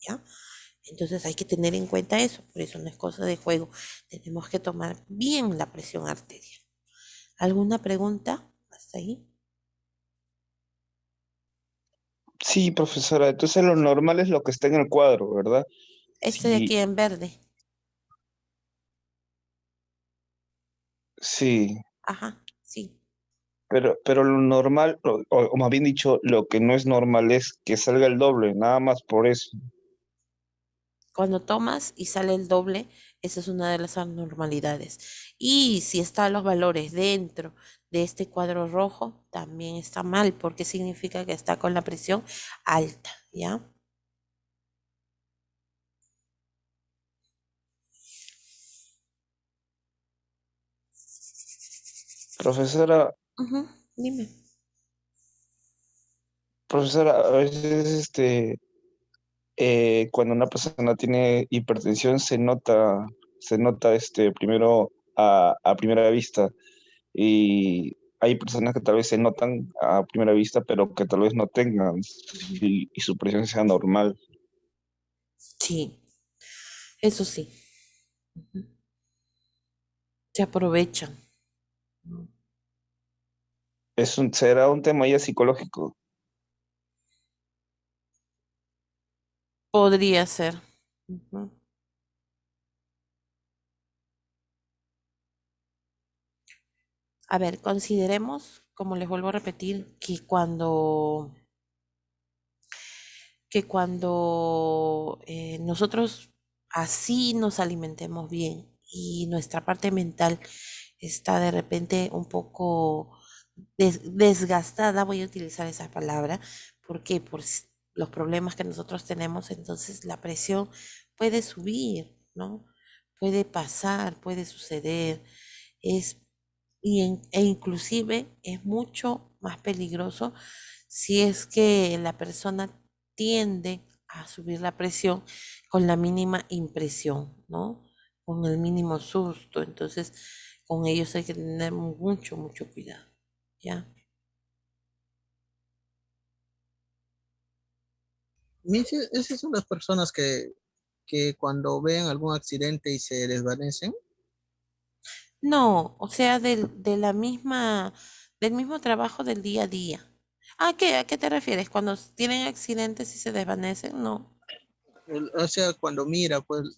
¿ya? Entonces hay que tener en cuenta eso, por eso no es cosa de juego. Tenemos que tomar bien la presión arterial. ¿Alguna pregunta hasta ahí? Sí, profesora. Entonces lo normal es lo que está en el cuadro, ¿verdad? Este de Sí, aquí en verde. sí. Ajá, sí. Pero lo normal, o más bien dicho, lo que no es normal es que salga el doble, nada más por eso. Cuando tomas y sale el doble, esa es una de las anormalidades. Y si están los valores dentro de este cuadro rojo, también está mal, porque significa que está con la presión alta, ¿ya? Profesora, Ujú, dime. profesora, a veces cuando una persona tiene hipertensión se nota primero a primera vista. Y hay personas que tal vez se notan a primera vista, pero que tal vez no tengan Ujú. y su presión sea normal. Sí, eso sí. Ujú. Se aprovechan, ¿no? Será un tema ya psicológico. Podría ser. Ujú. A ver, consideremos como les vuelvo a repetir, que cuando nosotros así nos alimentemos bien y nuestra parte mental está de repente un poco desgastada, voy a utilizar esa palabra, ¿por qué? Los problemas que nosotros tenemos, entonces la presión puede subir, ¿no? Puede pasar, puede suceder, es, e inclusive es mucho más peligroso si es que la persona tiende a subir la presión con la mínima impresión, ¿no? Con el mínimo susto. Entonces, con ellos hay que tener mucho, mucho cuidado, ¿ya? Esas son las personas que cuando ven algún accidente y se desvanecen. No, o sea, del mismo trabajo del día a día. ¿A qué te refieres? Cuando tienen accidentes y se desvanecen, no. O sea, cuando mira, pues,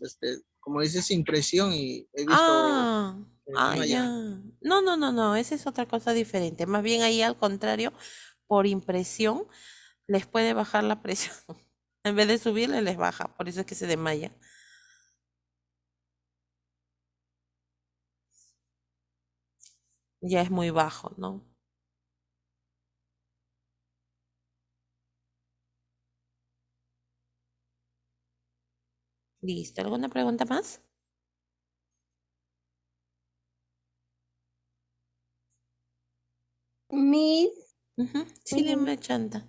como dices, impresión y he visto Ah, que ya. desmayan. No, no, no, no, esa es otra cosa diferente. Más bien ahí al contrario, por impresión les puede bajar la presión. En vez de subirle, les baja. Por eso es que se desmaya. Ya es muy bajo, ¿no? Listo. ¿Alguna pregunta más? Miss, Ujú. Sí, y, dime, Chanta.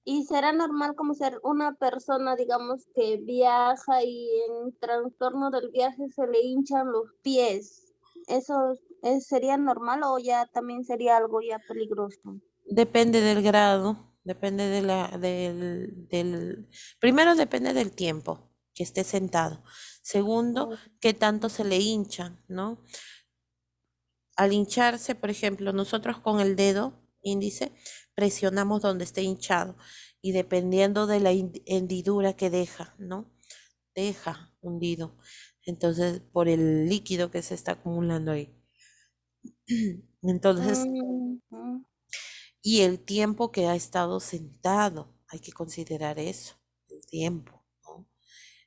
y será normal como ser una persona, digamos, que viaja y en trastorno del viaje se le hinchan los pies. ¿Eso sería normal o ya también sería algo ya peligroso? Depende del grado, depende primero depende del tiempo que esté sentado. Segundo, Oh, qué tanto se le hincha, ¿no? Al hincharse, por ejemplo, nosotros con el dedo índice presionamos donde esté hinchado y dependiendo de la hendidura que deja, ¿no? Deja hundido. Entonces, por el líquido que se está acumulando ahí. Entonces, mm, y el tiempo que ha estado sentado, hay que considerar eso, el tiempo, ¿no?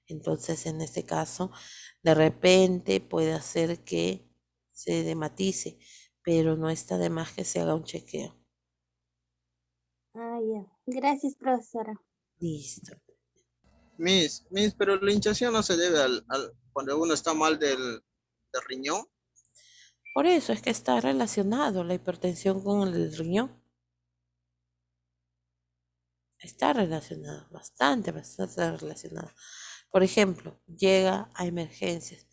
Entonces, en este caso, de repente puede hacer que se dematice, pero no está de más que se haga un chequeo. ya. Gracias, profesora. Listo. Pero la hinchación no se debe cuando uno está mal del riñón. Por eso es que está relacionado la hipertensión con el riñón. Está relacionado, bastante, bastante relacionado. Por ejemplo, llega a emergencias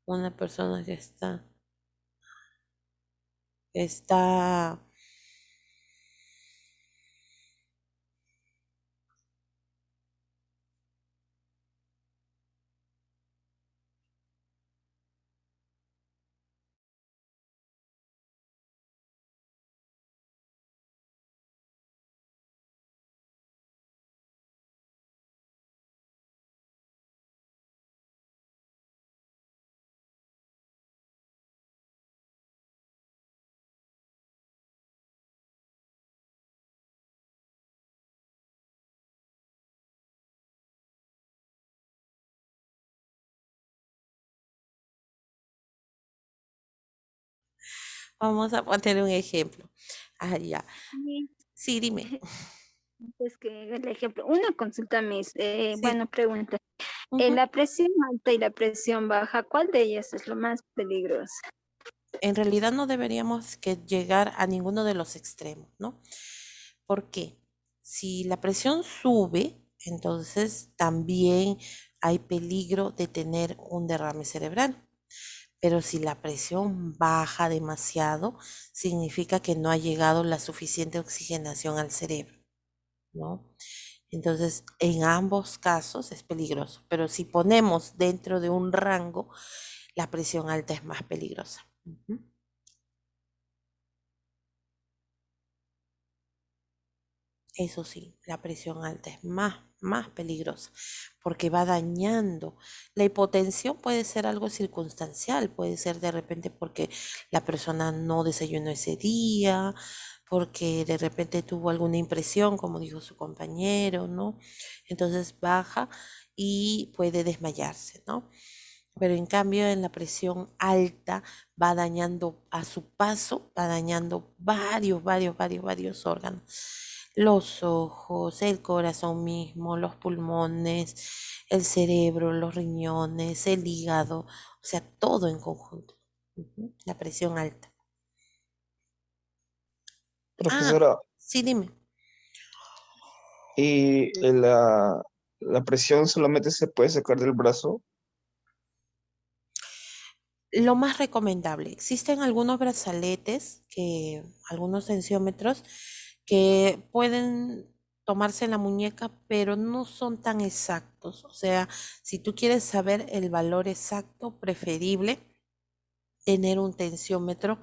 una persona que está. Vamos a poner un ejemplo. Ah, ya. Sí, Sí, dime. es que el ejemplo, una consulta, Miss, Sí. bueno, pregunta. Ujú. La presión alta y la presión baja, ¿cuál de ellas es lo más peligroso? En realidad no deberíamos que llegar a ninguno de los extremos, ¿no? ¿Por qué? Si la presión sube, entonces también hay peligro de tener un derrame cerebral. Pero si la presión baja demasiado, significa que no ha llegado la suficiente oxigenación al cerebro, ¿no? Entonces, en ambos casos es peligroso, pero si ponemos dentro de un rango, la presión alta es más peligrosa. Ujú. Eso sí, la presión alta es más peligrosa porque va dañando. La hipotensión puede ser algo circunstancial, puede ser de repente porque la persona no desayunó ese día, porque de repente tuvo alguna impresión, como dijo su compañero, ¿no? Entonces baja y puede desmayarse, ¿no? Pero en cambio en la presión alta va dañando a su paso, va dañando varios órganos. Los ojos, el corazón mismo, los pulmones, el cerebro, los riñones, el hígado, o sea, todo en conjunto. La presión alta. Ah, Profesora, sí, dime. ¿y la presión solamente se puede sacar del brazo? Lo más recomendable, existen algunos brazaletes, algunos tensiómetros que pueden tomarse en la muñeca, pero no son tan exactos. O sea, si tú quieres saber el valor exacto, preferible tener un tensiómetro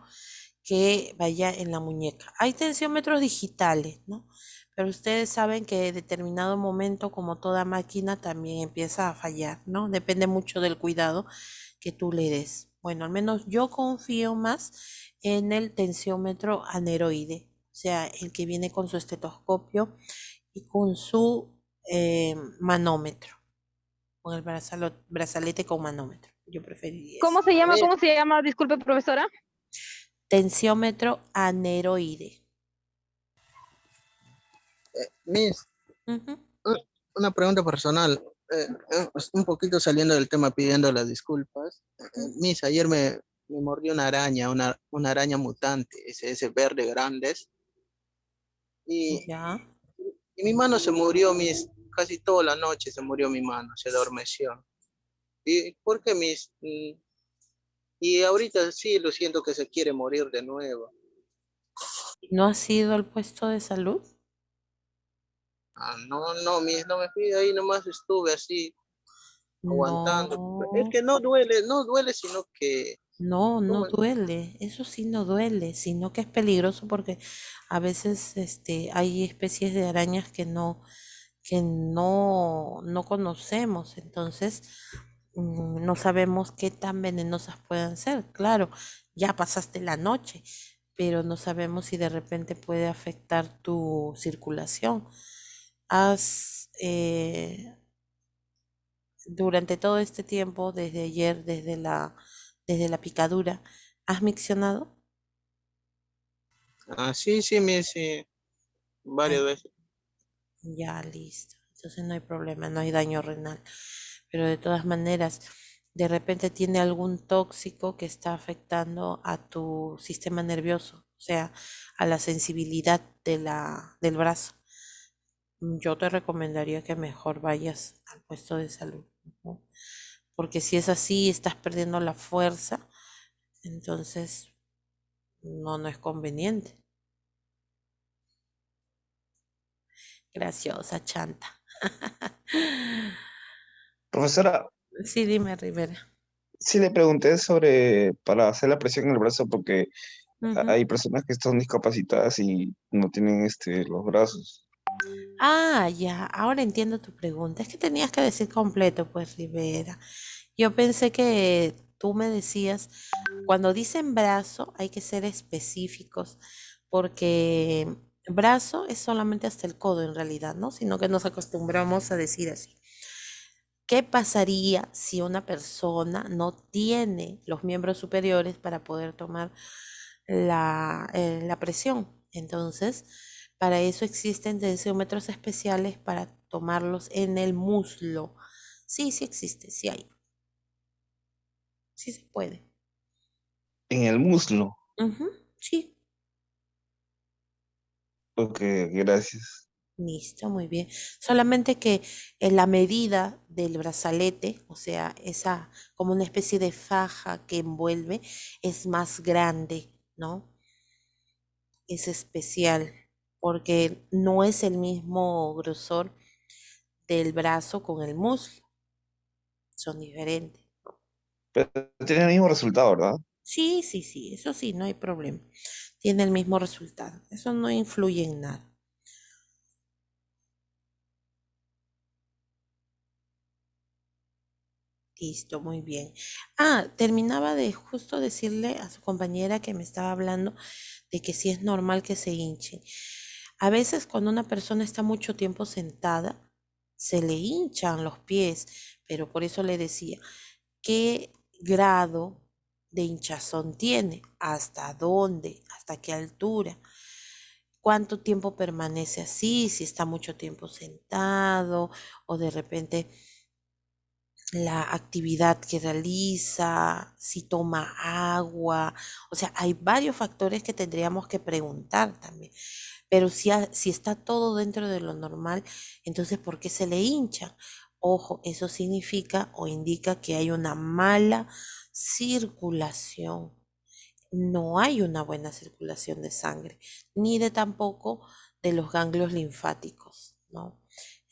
que vaya en la muñeca. Hay tensiómetros digitales, ¿no? Pero ustedes saben que en determinado momento, como toda máquina, también empieza a fallar, ¿no? Depende mucho del cuidado que tú le des. Bueno, al menos yo confío más en el tensiómetro aneroide, o sea, el que viene con su estetoscopio y con su manómetro, con el brazalete con manómetro. Yo preferiría ese. ¿Cómo se llama? Miss, ¿Cómo se llama? Disculpe, profesora. Tensiómetro aneroide. Miss, Ujú. u- una pregunta personal. Un poquito saliendo del tema, pidiendo las disculpas. Miss, ayer me mordió una araña, una araña mutante, ese verde grandes. Y, Ya. y mi mano se murió, Miss, casi toda la noche se murió mi mano, se adormeció. ¿Y por qué, Miss? Y ahorita sí lo siento que se quiere morir de nuevo. ¿No has ido al puesto de salud? Ah, no, no, Miss, no me fui de ahí, nomás estuve así, aguantando. Es No, que no duele, no duele, sino que, no ¿cómo? duele. Eso sí no duele, sino que es peligroso porque a veces hay especies de arañas que no conocemos. Entonces, no sabemos qué tan venenosas puedan ser. Claro, ya pasaste la noche, pero no sabemos si de repente puede afectar tu circulación. ¿Has durante todo este tiempo, desde ayer, desde la picadura, has miccionado? Ah, sí, sí, Miss, sí, Ah, varias veces. ya, listo. Entonces no hay problema, no hay daño renal. Pero de todas maneras, de repente tiene algún tóxico que está afectando a tu sistema nervioso, o sea, a la sensibilidad del brazo. Yo te recomendaría que mejor vayas al puesto de salud, ¿no? Porque si es así, estás perdiendo la fuerza, entonces no es conveniente. Graciosa, chanta. Profesora, Sí, dime, Rivera. sí le pregunté sobre para hacer la presión en el brazo porque Ujú. hay personas que están discapacitadas y no tienen los brazos. Ah, ya, ahora entiendo tu pregunta. Es que tenías que decir completo, pues, Rivera. Yo pensé que tú me decías, cuando dicen brazo hay que ser específicos, porque brazo es solamente hasta el codo en realidad, ¿no? Sino que nos acostumbramos a decir así. ¿Qué pasaría si una persona no tiene los miembros superiores para poder tomar la presión? Entonces, para eso existen tensiómetros especiales para tomarlos en el muslo. Sí, sí existe, sí hay, sí se puede. En el muslo. Ujú, sí, Ok, gracias. listo, muy bien. Solamente que en la medida del brazalete, o sea, esa como una especie de faja que envuelve, es más grande, ¿no? Es especial porque no es el mismo grosor del brazo con el muslo, son diferentes. Pero tiene el mismo resultado, ¿verdad? Sí, sí, sí, eso sí, no hay problema. Tiene el mismo resultado. Eso no influye en nada. Listo, muy bien. Ah, terminaba de justo decirle a su compañera que me estaba hablando de que sí es normal que se hinchen. A veces cuando una persona está mucho tiempo sentada, se le hinchan los pies, pero por eso le decía, ¿qué grado de hinchazón tiene? ¿Hasta dónde? ¿Hasta qué altura? ¿Cuánto tiempo permanece así? Si está mucho tiempo sentado o de repente la actividad que realiza, si toma agua, o sea, hay varios factores que tendríamos que preguntar también. Pero si está todo dentro de lo normal, entonces ¿por qué se le hincha? Ojo, eso significa o indica que hay una mala circulación. No hay una buena circulación de sangre, ni de tampoco de los ganglios linfáticos, ¿no?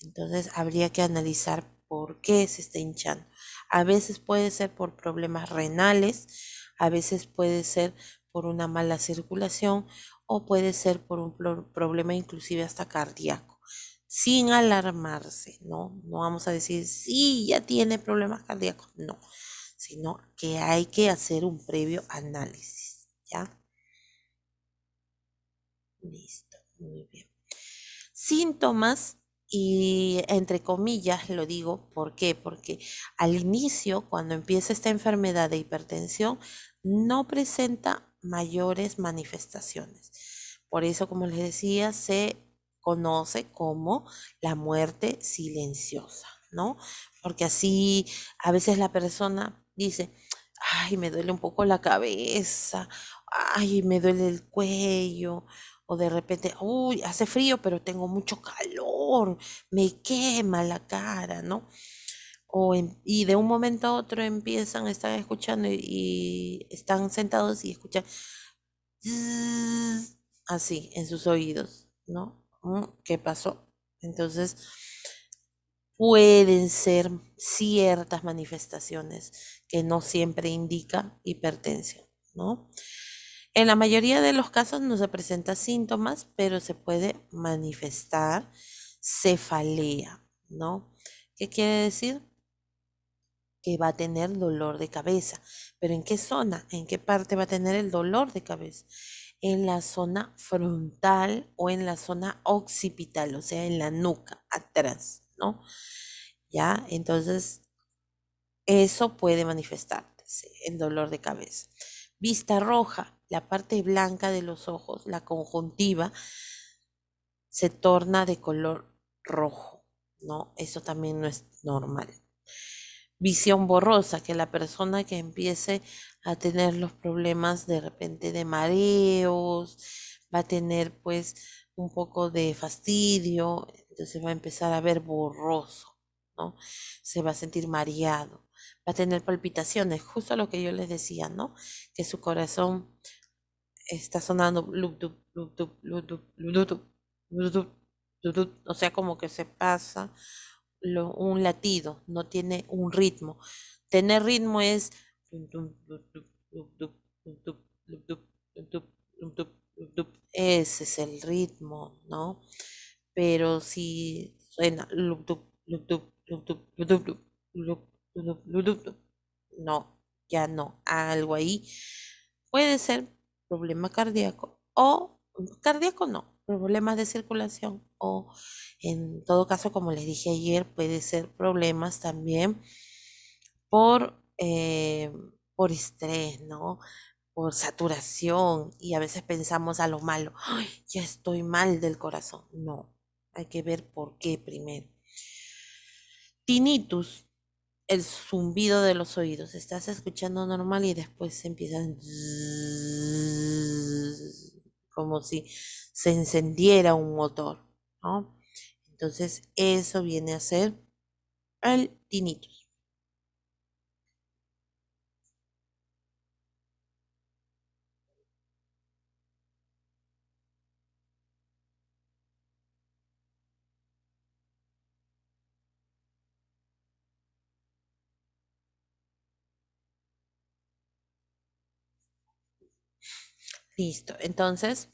Entonces habría que analizar por qué se está hinchando. A veces puede ser por problemas renales, a veces puede ser por una mala circulación o puede ser por un problema inclusive hasta cardíaco. Sin alarmarse, ¿no? No vamos a decir, sí, ya tiene problemas cardíacos, no, sino que hay que hacer un previo análisis, ¿ya? Listo, muy bien. Síntomas, y entre comillas lo digo, ¿por qué? Porque al inicio, cuando empieza esta enfermedad de hipertensión, no presenta mayores manifestaciones. Por eso, como les decía, se conoce como la muerte silenciosa, ¿no? Porque así a veces la persona dice, ay, me duele un poco la cabeza, ay, me duele el cuello, o de repente, uy, hace frío, pero tengo mucho calor, me quema la cara, ¿no? Y de un momento a otro empiezan a estar escuchando y están sentados y escuchan "Zzzz", así en sus oídos, ¿no? ¿Qué pasó? Entonces, pueden ser ciertas manifestaciones que no siempre indica hipertensión, ¿no? En la mayoría de los casos no se presenta síntomas, pero se puede manifestar cefalea, ¿no? ¿Qué quiere decir? Que va a tener dolor de cabeza. ¿Pero en qué zona? ¿En qué parte va a tener el dolor de cabeza? En la zona frontal o en la zona occipital, o sea, en la nuca, atrás, ¿no? ¿Ya? Entonces, eso puede manifestarse, el dolor de cabeza. Vista roja, la parte blanca de los ojos, la conjuntiva, se torna de color rojo, ¿no? Eso también no es normal. Visión borrosa, que la persona que empiece a tener los problemas de repente de mareos, va a tener pues un poco de fastidio, entonces va a empezar a ver borroso, ¿no? Se va a sentir mareado, va a tener palpitaciones, justo lo que yo les decía, ¿no? Que su corazón está sonando, blup, dup, blup, dup, blup, dup, blup, dup, blup, dup, blup, dup, o sea, como que se pasa un latido, no tiene un ritmo. Tener ritmo es tum, tum, blup, dup, blup, dup, blup, dup, blup, dup, blup, dup, blup, dup, blup, dup. Ese es el ritmo, ¿no? Pero si suena lup, dup, lup, dup, lup, dup, lup, dup, lup, lup, lup, lup, dup, dup, no, ya no, algo ahí puede ser problema cardíaco o cardíaco no, problemas de circulación o en todo caso, como les dije ayer, puede ser problemas también por estrés, ¿no? Por saturación y a veces pensamos a lo malo, "Ay, ya estoy mal del corazón". No, hay que ver por qué primero. Tinnitus, el zumbido de los oídos. Estás escuchando normal y después empiezan como si se encendiera un motor, ¿no? Entonces, eso viene a ser el tinnitus. Listo. Entonces,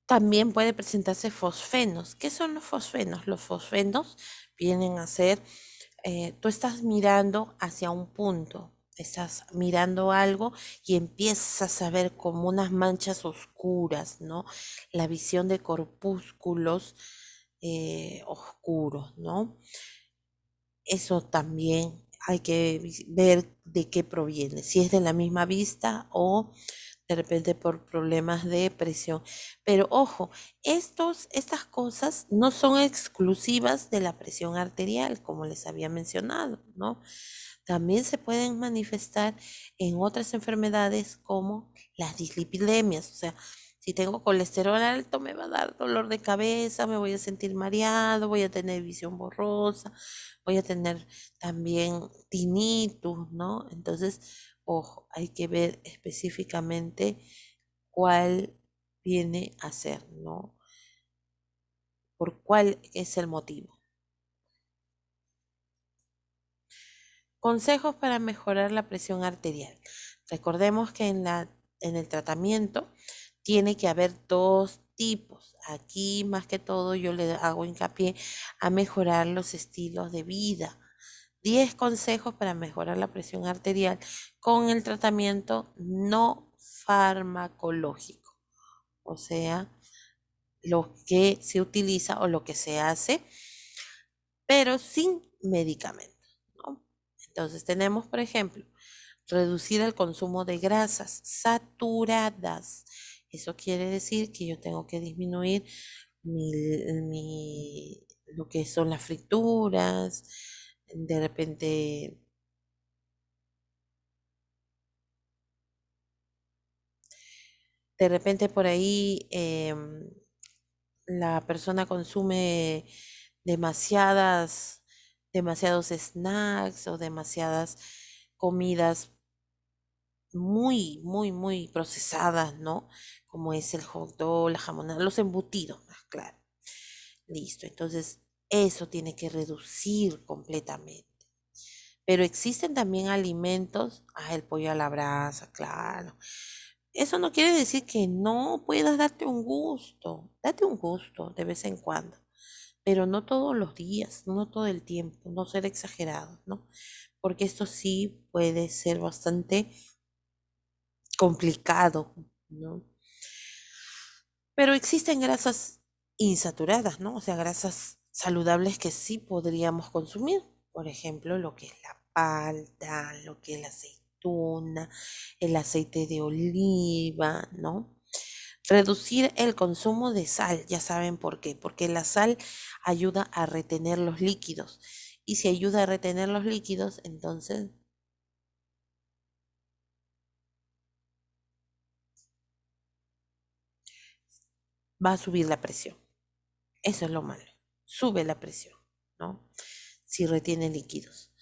también puede presentarse fosfenos. ¿Qué son los fosfenos? Los fosfenos vienen a ser tú estás mirando hacia un punto, estás mirando algo y empiezas a ver como unas manchas oscuras, ¿no? La visión de corpúsculos oscuros, ¿no? Eso también hay que ver de qué proviene, si es de la misma vista o de repente por problemas de presión. Pero ojo, estas cosas no son exclusivas de la presión arterial, como les había mencionado, ¿no? También se pueden manifestar en otras enfermedades como las dislipidemias, o sea, si tengo colesterol alto me va a dar dolor de cabeza, me voy a sentir mareado, voy a tener visión borrosa, voy a tener también tinnitus, ¿no? Entonces, ojo, hay que ver específicamente cuál viene a ser, ¿no? Por cuál es el motivo. Consejos para mejorar la presión arterial. Recordemos que en el tratamiento tiene que haber dos tipos. Aquí más que todo yo le hago hincapié a mejorar los estilos de vida. 10 consejos para mejorar la presión arterial con el tratamiento no farmacológico, o sea, lo que se utiliza o lo que se hace, pero sin medicamentos, ¿no? Entonces tenemos, por ejemplo, reducir el consumo de grasas saturadas. Eso quiere decir que yo tengo que disminuir lo que son las frituras, de repente por ahí la persona consume demasiados snacks o demasiadas comidas muy procesadas, ¿no? Como es el hot dog, la jamonada, los embutidos, más claro. Listo, entonces eso tiene que reducir completamente. Pero existen también alimentos, el pollo a la brasa, claro. Eso no quiere decir que no puedas darte un gusto. Date un gusto de vez en cuando, pero no todos los días, no todo el tiempo, no ser exagerado, ¿no? Porque esto sí puede ser bastante complicado, ¿no? Pero existen grasas insaturadas, ¿no? O sea, grasas saludables que sí podríamos consumir. Por ejemplo, lo que es la palta, lo que es la aceituna, el aceite de oliva, ¿no? Reducir el consumo de sal, ya saben por qué, porque la sal ayuda a retener los líquidos. Y si ayuda a retener los líquidos, entonces va a subir la presión. Eso es lo malo. Sube la presión, ¿no? Si retiene líquidos.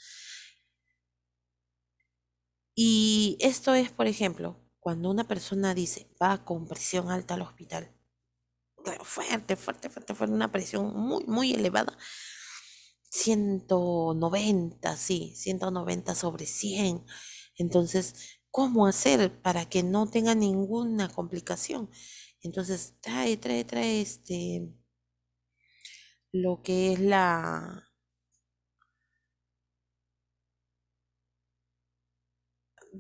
Y esto es, por ejemplo, cuando una persona dice, va con presión alta al hospital, fuerte, una presión muy elevada, 190, sí, 190 sobre 100. Entonces, ¿cómo hacer para que no tenga ninguna complicación? Entonces, trae lo que es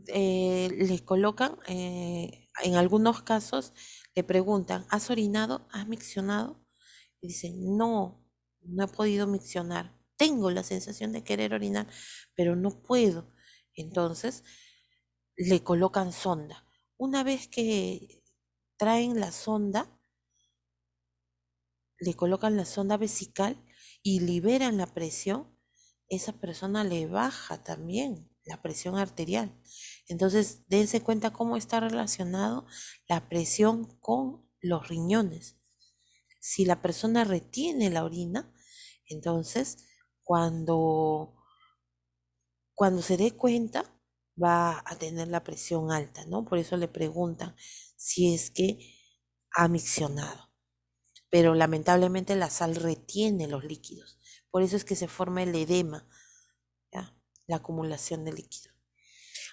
les colocan, en algunos casos le preguntan, ¿has orinado? ¿Has miccionado? Y dicen, no, no he podido miccionar. Tengo la sensación de querer orinar, pero no puedo. Entonces le colocan sonda. Una vez que traen la sonda, le colocan la sonda vesical y liberan la presión, esa persona le baja también la presión arterial. Entonces, dense cuenta cómo está relacionado la presión con los riñones. Si la persona retiene la orina, entonces cuando se dé cuenta va a tener la presión alta, ¿no? Por eso le preguntan si es que ha miccionado. Pero lamentablemente la sal retiene los líquidos. Por eso es que se forma el edema, ¿ya? La acumulación de líquido.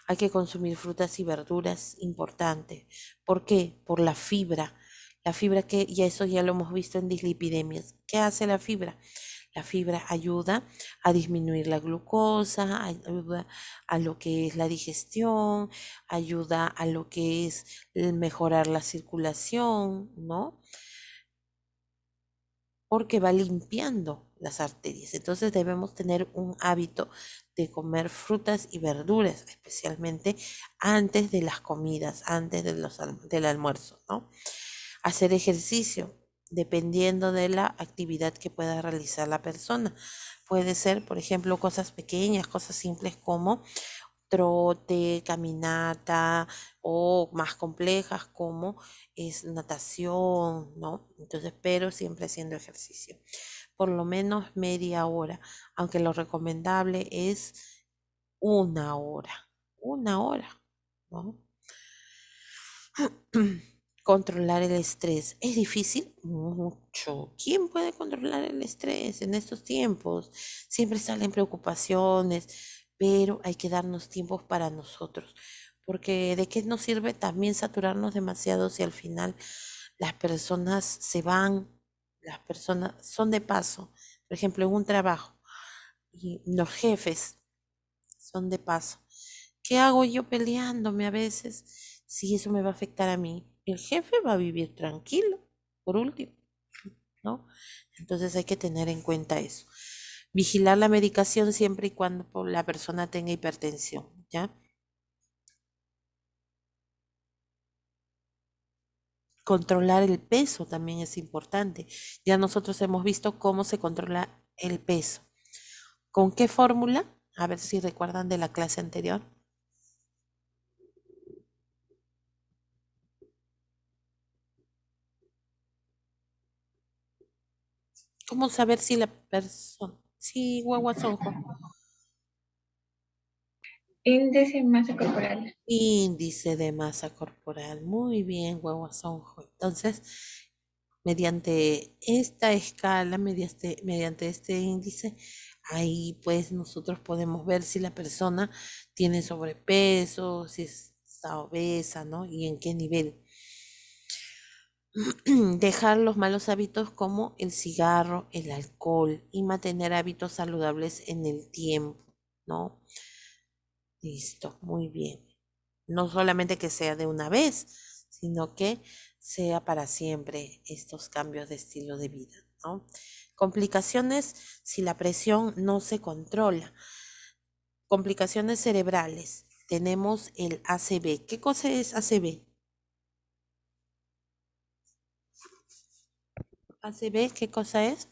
Hay que consumir frutas y verduras, importante. ¿Por qué? Por la fibra. La fibra que, ya eso ya lo hemos visto en dislipidemias. ¿Qué hace la fibra? La fibra ayuda a disminuir la glucosa, ayuda a lo que es la digestión, ayuda a lo que es el mejorar la circulación, ¿no? Porque va limpiando las arterias. Entonces debemos tener un hábito de comer frutas y verduras, especialmente antes de las comidas, antes de del almuerzo, ¿no? Hacer ejercicio, dependiendo de la actividad que pueda realizar la persona. Puede ser, por ejemplo, cosas pequeñas, cosas simples como trote, caminata o más complejas como es natación, ¿no? Entonces, pero siempre haciendo ejercicio. Por lo menos media hora, aunque lo recomendable es una hora, ¿no? Controlar el estrés. ¿Es difícil? Mucho. ¿Quién puede controlar el estrés en estos tiempos? Siempre salen preocupaciones, pero hay que darnos tiempos para nosotros. Porque ¿de qué nos sirve también saturarnos demasiado si al final las personas se van, las personas son de paso? Por ejemplo, en un trabajo, y los jefes son de paso. ¿Qué hago yo peleándome a veces si eso me va a afectar a mí? El jefe va a vivir tranquilo, por último, ¿no? Entonces hay que tener en cuenta eso. Vigilar la medicación siempre y cuando la persona tenga hipertensión, ¿ya? Controlar el peso también es importante. Ya nosotros hemos visto cómo se controla el peso. ¿Con qué fórmula? A ver si recuerdan de la clase anterior. ¿Cómo saber si la persona... Sí, guaguasonjo. Índice de masa corporal. Índice de masa corporal. Muy bien, guaguasonjo. Entonces, mediante esta escala, mediante este índice, ahí pues nosotros podemos ver si la persona tiene sobrepeso, si está obesa, ¿no? Y en qué nivel. Dejar los malos hábitos como el cigarro, el alcohol y mantener hábitos saludables en el tiempo, ¿no? Listo, muy bien. No solamente que sea de una vez, sino que sea para siempre estos cambios de estilo de vida, ¿no? Complicaciones si la presión no se controla. Complicaciones cerebrales. Tenemos el ACV. ¿Qué cosa es ACV? ACV, ¿qué cosa es?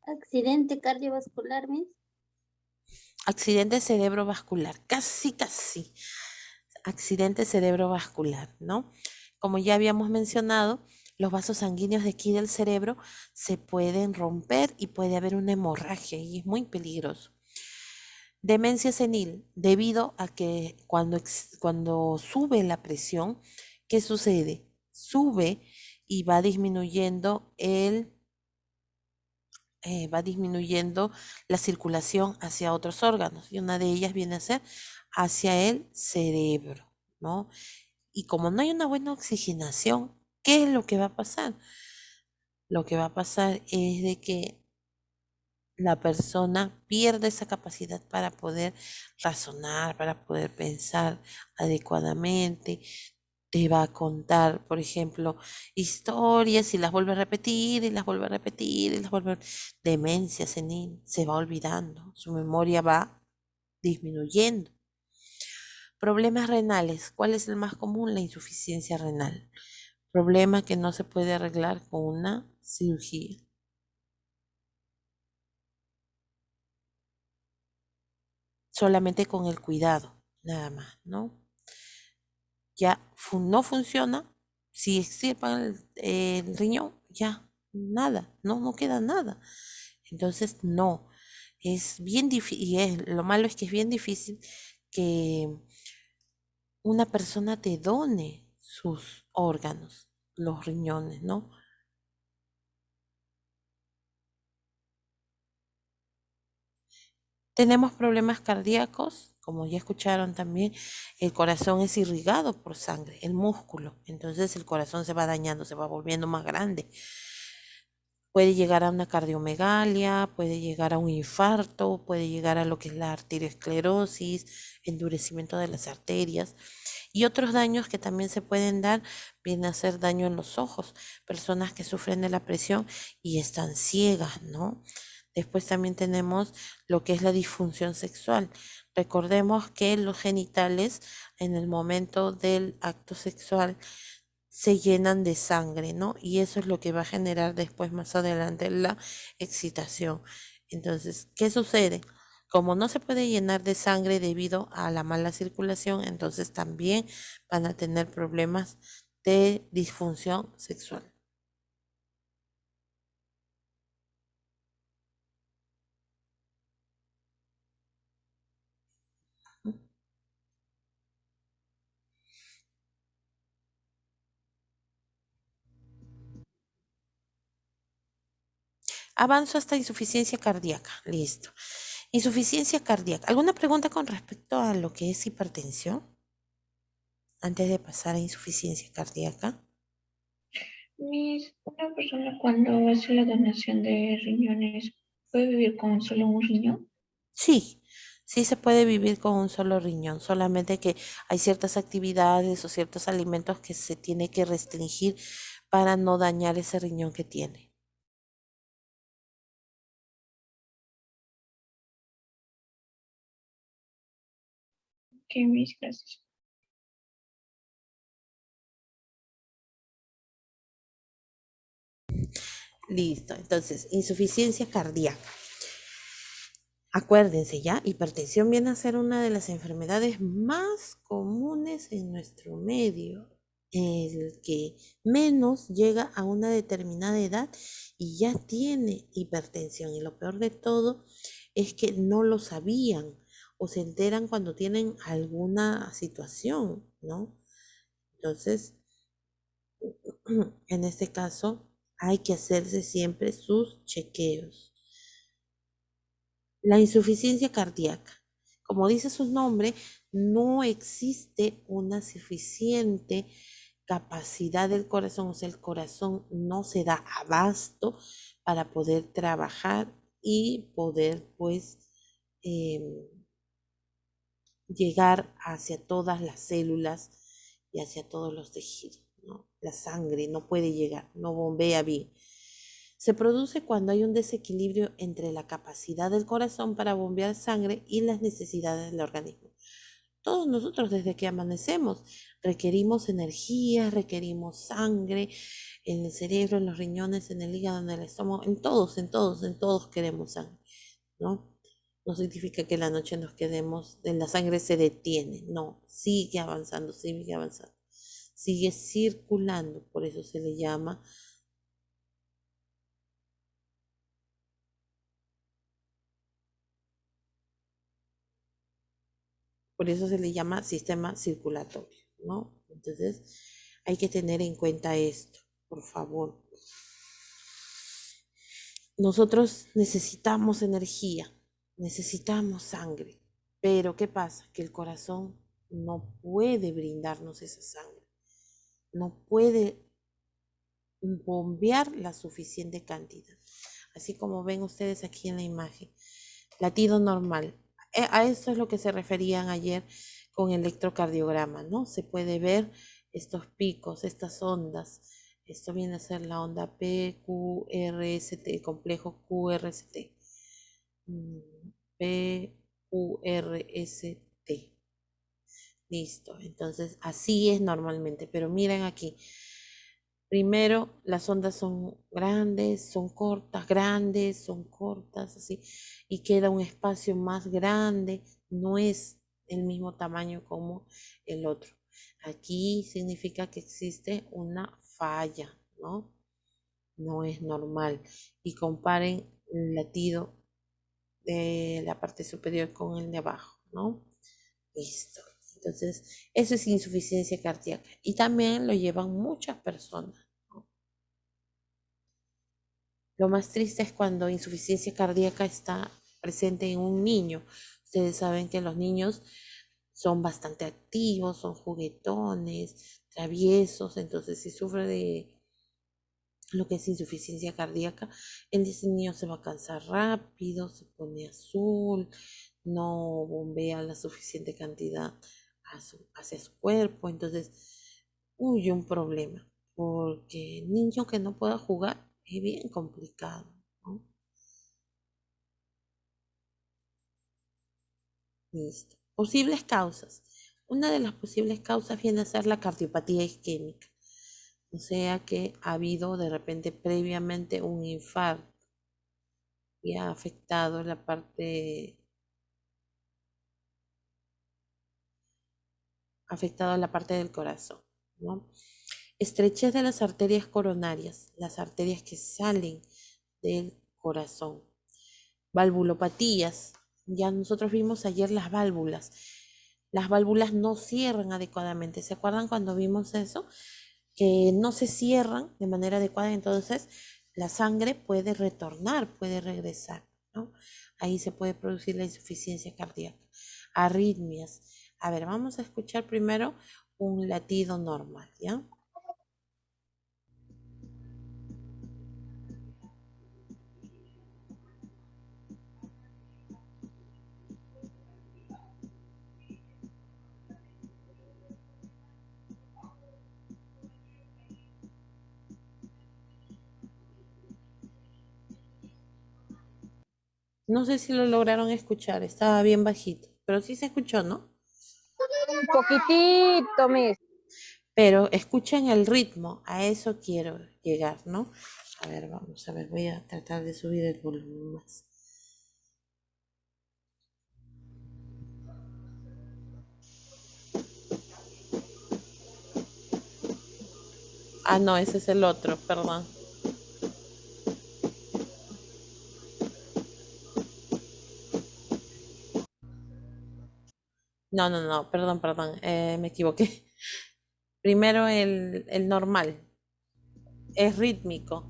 Accidente cardiovascular, Miss. Accidente cerebrovascular. Casi, casi. Accidente cerebrovascular, ¿no? Como ya habíamos mencionado, los vasos sanguíneos de aquí del cerebro se pueden romper y puede haber una hemorragia y es muy peligroso. Demencia senil, debido a que cuando sube la presión, ¿qué sucede? Sube y va disminuyendo la circulación hacia otros órganos y una de ellas viene a ser hacia el cerebro, ¿no? Y como no hay una buena oxigenación, ¿qué es lo que va a pasar? Lo que va a pasar es de que la persona pierde esa capacidad para poder razonar, para poder pensar adecuadamente. Te va a contar, por ejemplo, historias y las vuelve a repetir y las vuelve a repetir y las vuelve a... Demencia senil, se va olvidando, su memoria va disminuyendo. Problemas renales, ¿cuál es el más común? La insuficiencia renal. Problema que no se puede arreglar con una cirugía. Solamente con el cuidado, nada más, ¿no? Ya no funciona, si extirpan el riñón, ya nada, no queda nada. Entonces, no, es bien difícil, y lo malo es que es bien difícil que una persona te done sus órganos, los riñones, ¿no? Tenemos problemas cardíacos, como ya escucharon también, el corazón es irrigado por sangre, el músculo, entonces el corazón se va dañando, se va volviendo más grande. Puede llegar a una cardiomegalia, puede llegar a un infarto, puede llegar a lo que es la arteriosclerosis, endurecimiento de las arterias. Y otros daños que también se pueden dar, viene a ser daño en los ojos, personas que sufren de la presión y están ciegas, ¿no? Después también tenemos lo que es la disfunción sexual. Recordemos que los genitales en el momento del acto sexual se llenan de sangre, ¿no? Y eso es lo que va a generar después más adelante la excitación. Entonces, ¿qué sucede? Como no se puede llenar de sangre debido a la mala circulación, entonces también van a tener problemas de disfunción sexual. Avanzo hasta insuficiencia cardíaca. Listo. Insuficiencia cardíaca. ¿Alguna pregunta con respecto a lo que es hipertensión? Antes de pasar a insuficiencia cardíaca. Una persona cuando hace la donación de riñones, ¿puede vivir con solo un riñón? Sí, sí se puede vivir con un solo riñón, solamente que hay ciertas actividades o ciertos alimentos que se tiene que restringir para no dañar ese riñón que tiene. Que mis gracias. Listo, entonces, insuficiencia cardíaca. Acuérdense ya, hipertensión viene a ser una de las enfermedades más comunes en nuestro medio, el que menos llega a una determinada edad y ya tiene hipertensión. Y lo peor de todo es que no lo sabían o se enteran cuando tienen alguna situación, ¿no? Entonces, en este caso, hay que hacerse siempre sus chequeos. La insuficiencia cardíaca. Como dice su nombre, no existe una suficiente capacidad del corazón, o sea, el corazón no se da abasto para poder trabajar y poder, pues, llegar hacia todas las células y hacia todos los tejidos, ¿no? La sangre no puede llegar, no bombea bien. Se produce cuando hay un desequilibrio entre la capacidad del corazón para bombear sangre y las necesidades del organismo. Todos nosotros desde que amanecemos requerimos energía, requerimos sangre en el cerebro, en los riñones, en el hígado, en el estómago, en todos queremos sangre, ¿no? No significa que en la noche nos quedemos, la sangre se detiene, no, sigue avanzando, sigue circulando, por eso se le llama sistema circulatorio, ¿no? Entonces, hay que tener en cuenta esto, por favor. Nosotros necesitamos energía, necesitamos sangre, pero ¿qué pasa? Que el corazón no puede brindarnos esa sangre, no puede bombear la suficiente cantidad. Así como ven ustedes aquí en la imagen, latido normal. A eso es lo que se referían ayer con electrocardiograma, ¿no? Se puede ver estos picos, estas ondas. Esto viene a ser la onda PQRST, el complejo QRST. PQRST. Listo. Entonces, así es normalmente. Pero miren aquí. Primero, las ondas son grandes, son cortas, grandes, son cortas, así. Y queda un espacio más grande. No es el mismo tamaño como el otro. Aquí significa que existe una falla, ¿no? No es normal. Y comparen el latido de la parte superior con el de abajo, ¿no? Listo. Entonces, eso es insuficiencia cardíaca. Y también lo llevan muchas personas, ¿no? Lo más triste es cuando insuficiencia cardíaca está presente en un niño. Ustedes saben que los niños son bastante activos, son juguetones, traviesos, entonces si sufre de lo que es insuficiencia cardíaca, ese niño se va a cansar rápido, se pone azul, no bombea la suficiente cantidad hacia su cuerpo, entonces huye un problema, porque el niño que no pueda jugar es bien complicado, ¿no? Listo. Posibles causas. Una de las posibles causas viene a ser la cardiopatía isquémica, o sea que ha habido de repente previamente un infarto y ha afectado la parte del corazón, ¿no? Estrechez de las arterias coronarias, las arterias que salen del corazón. Valvulopatías, ya nosotros vimos ayer las válvulas. Las válvulas no cierran adecuadamente. ¿Se acuerdan cuando vimos eso? Que no se cierran de manera adecuada, entonces la sangre puede retornar, puede regresar, ¿no? Ahí se puede producir la insuficiencia cardíaca. Arritmias. A ver, vamos a escuchar primero un latido normal, ¿ya? No sé si lo lograron escuchar, estaba bien bajito, pero sí se escuchó, ¿no? Un poquitito, Miss. Pero escuchen el ritmo, a eso quiero llegar, ¿no? A ver, vamos a ver, voy a tratar de subir el volumen más. Ah, no, ese es el otro, perdón. No, no, no, perdón, me equivoqué. Primero el normal, es rítmico.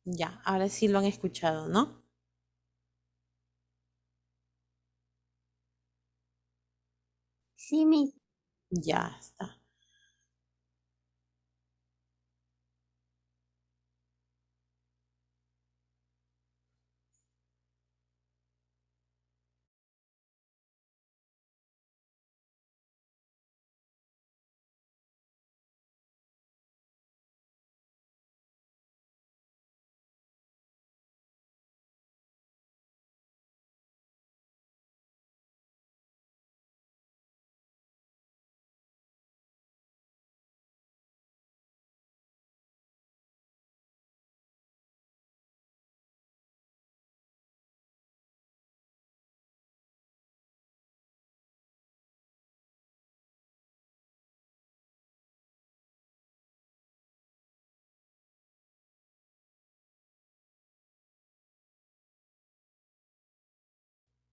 Ya, ahora sí lo han escuchado, ¿no? Sí, Miss. Ya está.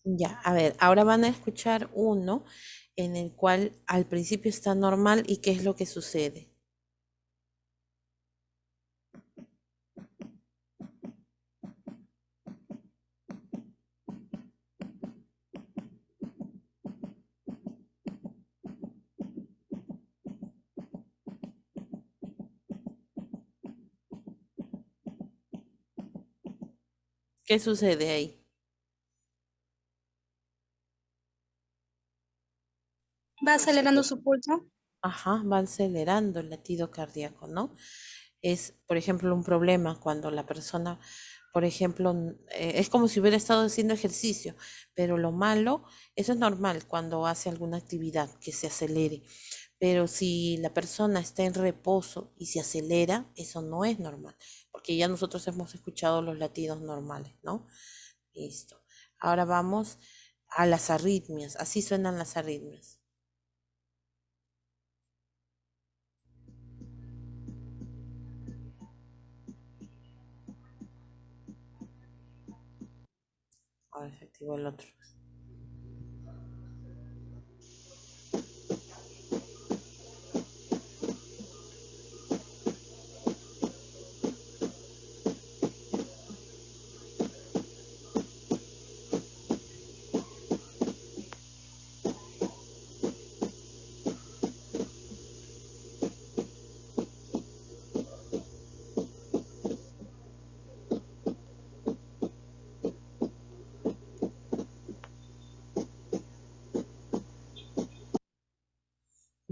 Ya, a ver, ahora van a escuchar uno en el cual al principio está normal y qué es lo que sucede. ¿Qué sucede ahí? Va acelerando su pulso. Ajá, va acelerando el latido cardíaco, ¿no? Es, por ejemplo, un problema cuando la persona, por ejemplo, es como si hubiera estado haciendo ejercicio, pero lo malo, eso es normal cuando hace alguna actividad que se acelere, pero si la persona está en reposo y se acelera, eso no es normal, porque ya nosotros hemos escuchado los latidos normales, ¿no? Listo. Ahora vamos a las arritmias, así suenan las arritmias. Ahora se activó el otro.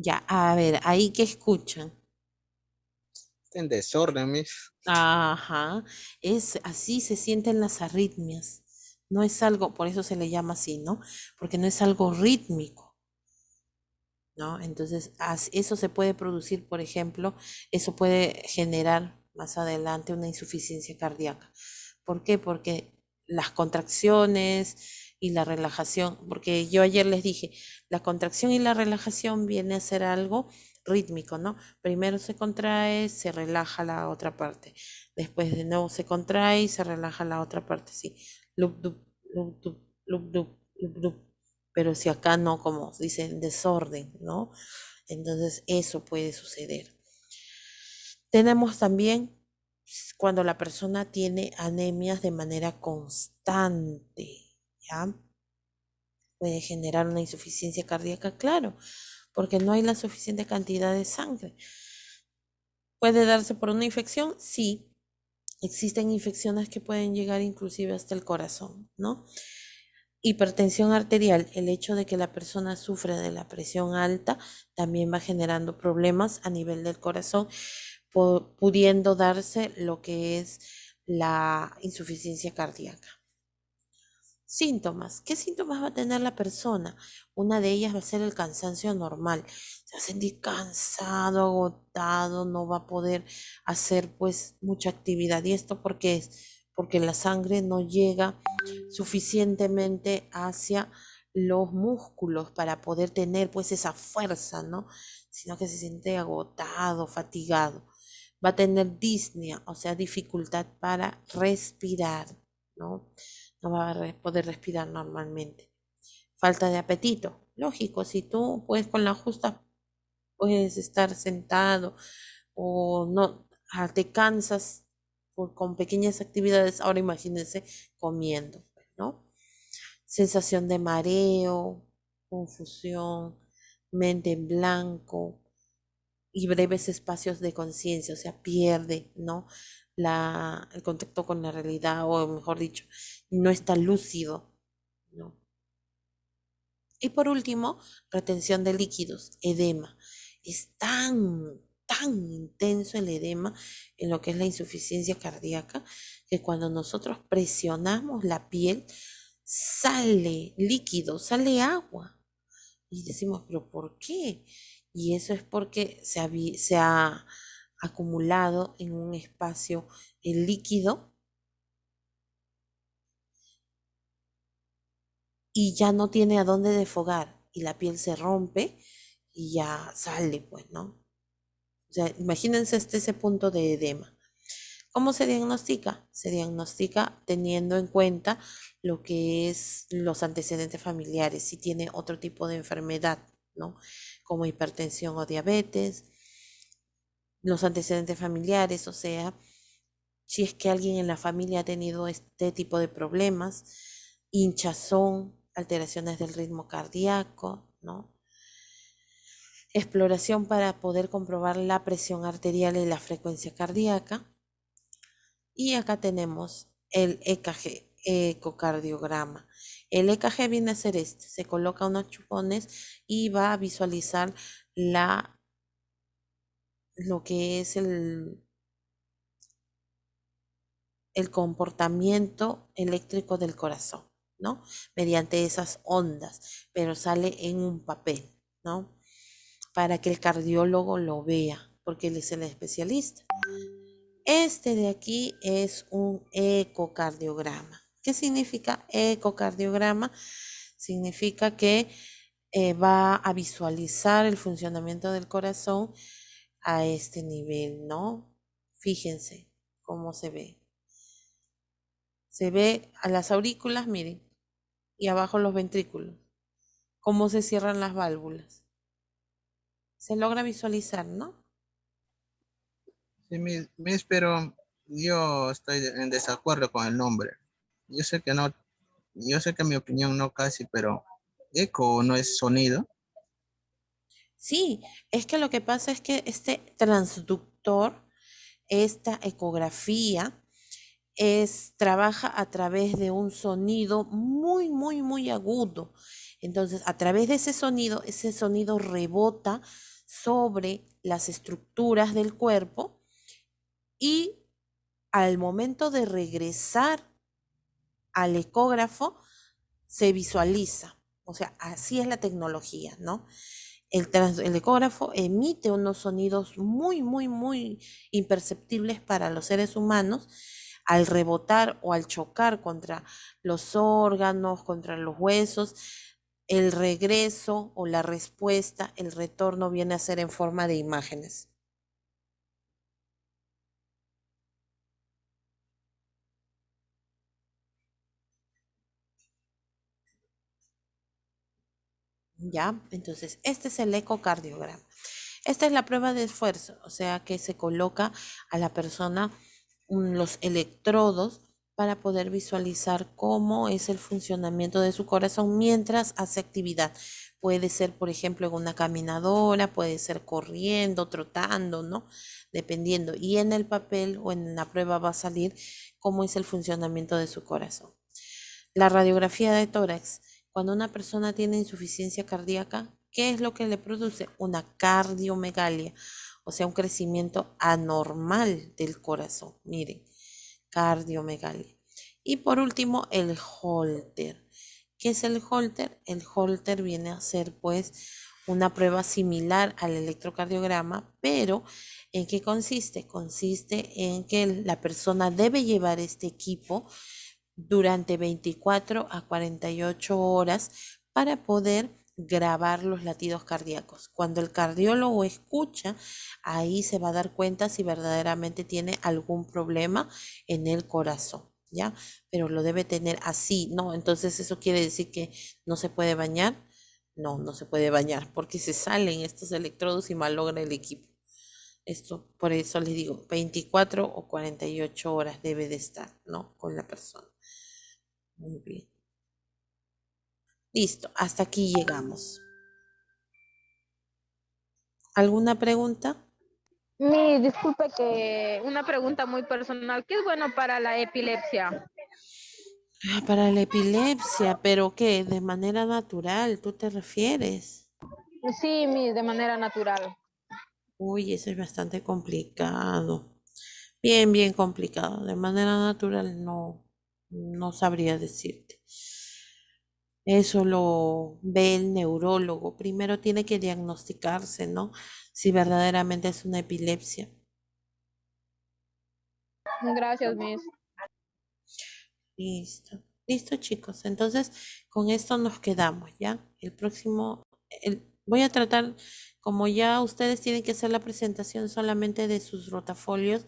Ya, a ver, ahí que escuchan. Está en desorden, Miss. Ajá, es así se sienten las arritmias. No es algo, por eso se le llama así, ¿no? Porque no es algo rítmico, ¿no? Entonces, eso se puede producir, por ejemplo, eso puede generar más adelante una insuficiencia cardíaca. ¿Por qué? Porque las contracciones y la relajación, porque yo ayer les dije, la contracción y la relajación viene a ser algo rítmico, ¿no? Primero se contrae, se relaja la otra parte. Después de nuevo se contrae y se relaja la otra parte, sí. Lup, dup, lup, dup, lup, dup, lup, dup. Pero si acá no, como dicen, desorden, ¿no? Entonces eso puede suceder. Tenemos también cuando la persona tiene anemias de manera constante, ¿ya? Puede generar una insuficiencia cardíaca, claro, porque no hay la suficiente cantidad de sangre. ¿Puede darse por una infección? Sí. Existen infecciones que pueden llegar inclusive hasta el corazón, ¿no? Hipertensión arterial, el hecho de que la persona sufre de la presión alta también va generando problemas a nivel del corazón, pudiendo darse lo que es la insuficiencia cardíaca. Síntomas. ¿Qué síntomas va a tener la persona? Una de ellas va a ser el cansancio normal. Se va a sentir cansado, agotado, no va a poder hacer pues mucha actividad. ¿Y esto por qué es? Porque la sangre no llega suficientemente hacia los músculos para poder tener pues esa fuerza, ¿no? Sino que se siente agotado, fatigado. Va a tener disnea, o sea, dificultad para respirar, ¿no? No va a poder respirar normalmente. Falta de apetito. Lógico, si tú puedes con la justa, puedes estar sentado o no, te cansas con pequeñas actividades, ahora imagínense comiendo, ¿no? Sensación de mareo, confusión, mente en blanco y breves espacios de conciencia, o sea, pierde, ¿no? El contacto con la realidad, o mejor dicho, no está lúcido, ¿no? Y por último, retención de líquidos, edema. Es tan intenso el edema en lo que es la insuficiencia cardíaca que cuando nosotros presionamos la piel, sale líquido, sale agua. Y decimos, ¿pero por qué? Y eso es porque se ha acumulado en un espacio el líquido y ya no tiene a dónde desfogar y la piel se rompe y ya sale, pues, ¿no? O sea, imagínense ese punto de edema. ¿Cómo se diagnostica? Se diagnostica teniendo en cuenta lo que es los antecedentes familiares, si tiene otro tipo de enfermedad, ¿no? Como hipertensión o diabetes, los antecedentes familiares, o sea, si es que alguien en la familia ha tenido este tipo de problemas, hinchazón, alteraciones del ritmo cardíaco, ¿no? Exploración para poder comprobar la presión arterial y la frecuencia cardíaca. Y acá tenemos el EKG, ecocardiograma. El EKG viene a ser se coloca unos chupones y va a visualizar lo que es el comportamiento eléctrico del corazón, ¿no? Mediante esas ondas, pero sale en un papel, ¿no? Para que el cardiólogo lo vea, porque él es el especialista. Este de aquí es un ecocardiograma. ¿Qué significa ecocardiograma? Significa que va a visualizar el funcionamiento del corazón a este nivel, ¿no? Fíjense cómo se ve. Se ve a las aurículas, miren, y abajo los ventrículos. Cómo se cierran las válvulas. Se logra visualizar, ¿no? Sí, Miss, pero yo estoy en desacuerdo con el nombre. Yo sé que no, yo sé que mi opinión no casi, pero eco no es sonido. Sí, es que lo que pasa es que este transductor, esta ecografía, trabaja a través de un sonido muy, muy, muy agudo. Entonces, a través de ese sonido rebota sobre las estructuras del cuerpo y al momento de regresar al ecógrafo se visualiza. O sea, así es la tecnología, ¿no? El ecógrafo emite unos sonidos muy, muy, muy imperceptibles para los seres humanos al rebotar o al chocar contra los órganos, contra los huesos. El regreso o la respuesta, el retorno viene a ser en forma de imágenes. ¿Ya? Entonces, este es el ecocardiograma. Esta es la prueba de esfuerzo, o sea que se coloca a la persona los electrodos para poder visualizar cómo es el funcionamiento de su corazón mientras hace actividad. Puede ser, por ejemplo, en una caminadora, puede ser corriendo, trotando, ¿no? Dependiendo. Y en el papel o en la prueba va a salir cómo es el funcionamiento de su corazón. La radiografía de tórax. Cuando una persona tiene insuficiencia cardíaca, ¿qué es lo que le produce? Una cardiomegalia, o sea, un crecimiento anormal del corazón. Miren, cardiomegalia. Y por último, el Holter. ¿Qué es el Holter? El Holter viene a ser pues una prueba similar al electrocardiograma, pero ¿en qué consiste? Consiste en que la persona debe llevar este equipo durante 24 a 48 horas para poder grabar los latidos cardíacos. Cuando el cardiólogo escucha, ahí se va a dar cuenta si verdaderamente tiene algún problema en el corazón, ¿ya? Pero lo debe tener así, ¿no? Entonces eso quiere decir que no se puede bañar. No, no se puede bañar porque se salen estos electrodos y malogra el equipo. Esto, por eso les digo, 24 o 48 horas debe de estar, ¿no? Con la persona. Muy bien. Listo, hasta aquí llegamos. ¿Alguna pregunta? Disculpe que una pregunta muy personal. ¿Qué es bueno para la epilepsia? Para la epilepsia, pero ¿qué? De manera natural, ¿tú te refieres? Sí, de manera natural. Uy, eso es bastante complicado. Bien, bien complicado. De manera natural no sabría decirte. Eso lo ve el neurólogo. Primero tiene que diagnosticarse, ¿no? Si verdaderamente es una epilepsia. Gracias, Miss. Listo. Listo, chicos. Entonces, con esto nos quedamos, ¿ya? El próximo, voy a tratar, como ya ustedes tienen que hacer la presentación solamente de sus rotafolios,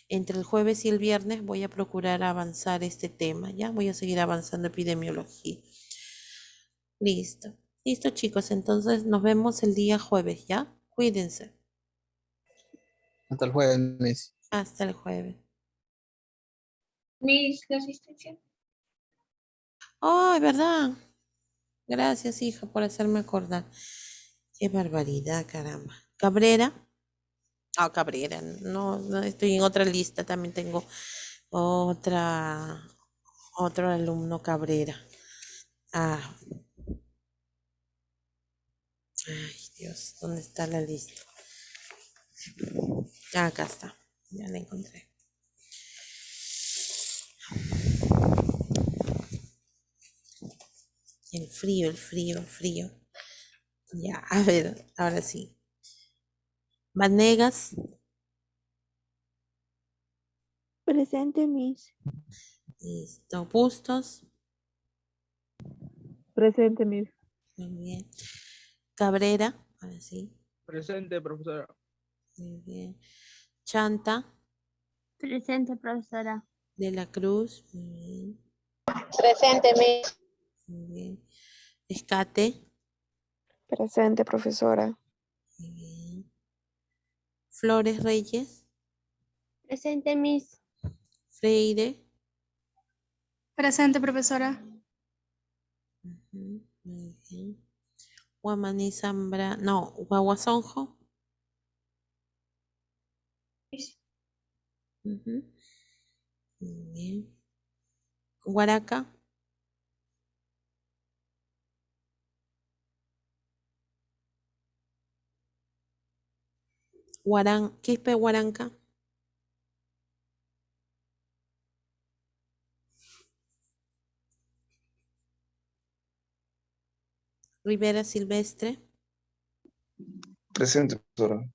entre el jueves y el viernes voy a procurar avanzar este tema, ¿ya? Voy a seguir avanzando epidemiología. Listo. Listo, chicos. Entonces, nos vemos el día jueves, ¿ya? Cuídense. Hasta el jueves, Miss. Hasta el jueves. Miss, la asistencia. ¡Ay, verdad! Gracias, hija, por hacerme acordar. Qué barbaridad, caramba. Cabrera. Ah, Cabrera. No, no, estoy en otra lista. También tengo otro alumno Cabrera. Ah, ay, Dios, ¿dónde está la lista? Ah, acá está. Ya la encontré. El frío, el frío, el frío. Ya, a ver, ahora sí. Vanegas. Presente, Miss. Listo. Bustos. Presente, Miss. Muy bien. Cabrera. Ahora sí. Presente, profesora. Muy bien. Chanta. Presente, profesora. De la Cruz. Muy bien. Presente, Miss. Muy bien. Escate. Presente, profesora. Muy bien. Flores Reyes. Presente, Miss. Freire. Presente, profesora. Ujú, muy bien. Guamaní Zambra. No, Guaguasonjo. Ujú, muy bien. Guaraca. Quispe Huaranca. Rivera Silvestre. Presente, profesora.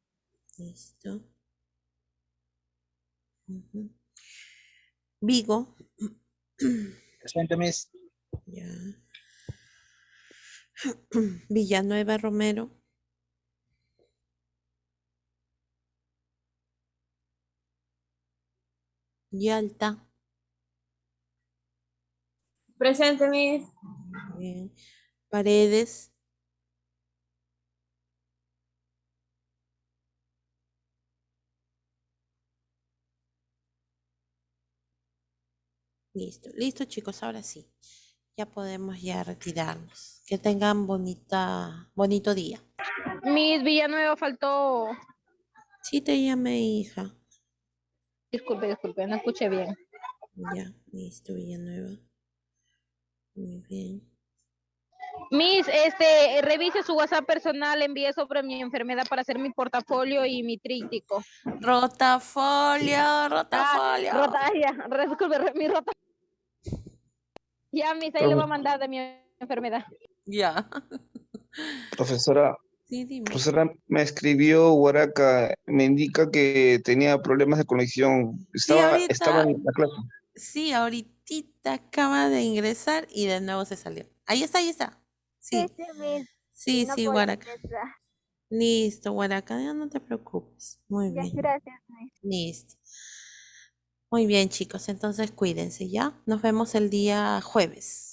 Listo. Ujú. Vigo. Presente, Miss. Ya. Villanueva Romero. Yalta. Presente, Miss. Bien. Paredes. Listo. Listo, chicos, ahora sí. Ya podemos ya retirarnos. Que tengan bonito día. Miss Villanueva faltó. Sí te llamé, hija. Disculpe, no escuché bien. Ya, listo, Villanueva. Muy bien. Miss, revise su WhatsApp personal, envíe sobre mi enfermedad para hacer mi portafolio y mi tríptico. Rotafolio. Disculpe, mi rota. Ya, Miss, ahí le voy a mandar de mi enfermedad. Ya. Profesora, Sí, dime. profesora, me escribió Huaraca, me indica que tenía problemas de conexión. Sí, Estaba ahorita. en la clase. Sí, ahorita acaba de ingresar y de nuevo se salió. Ahí está, ahí está. Sí. Sí, No sí, podía Guaraca. entrar. Listo, Guaraca, ya no te preocupes. Muy Ya, bien. gracias, Miss. Listo. Muy bien, chicos, entonces cuídense, ¿ya? Nos vemos el día jueves.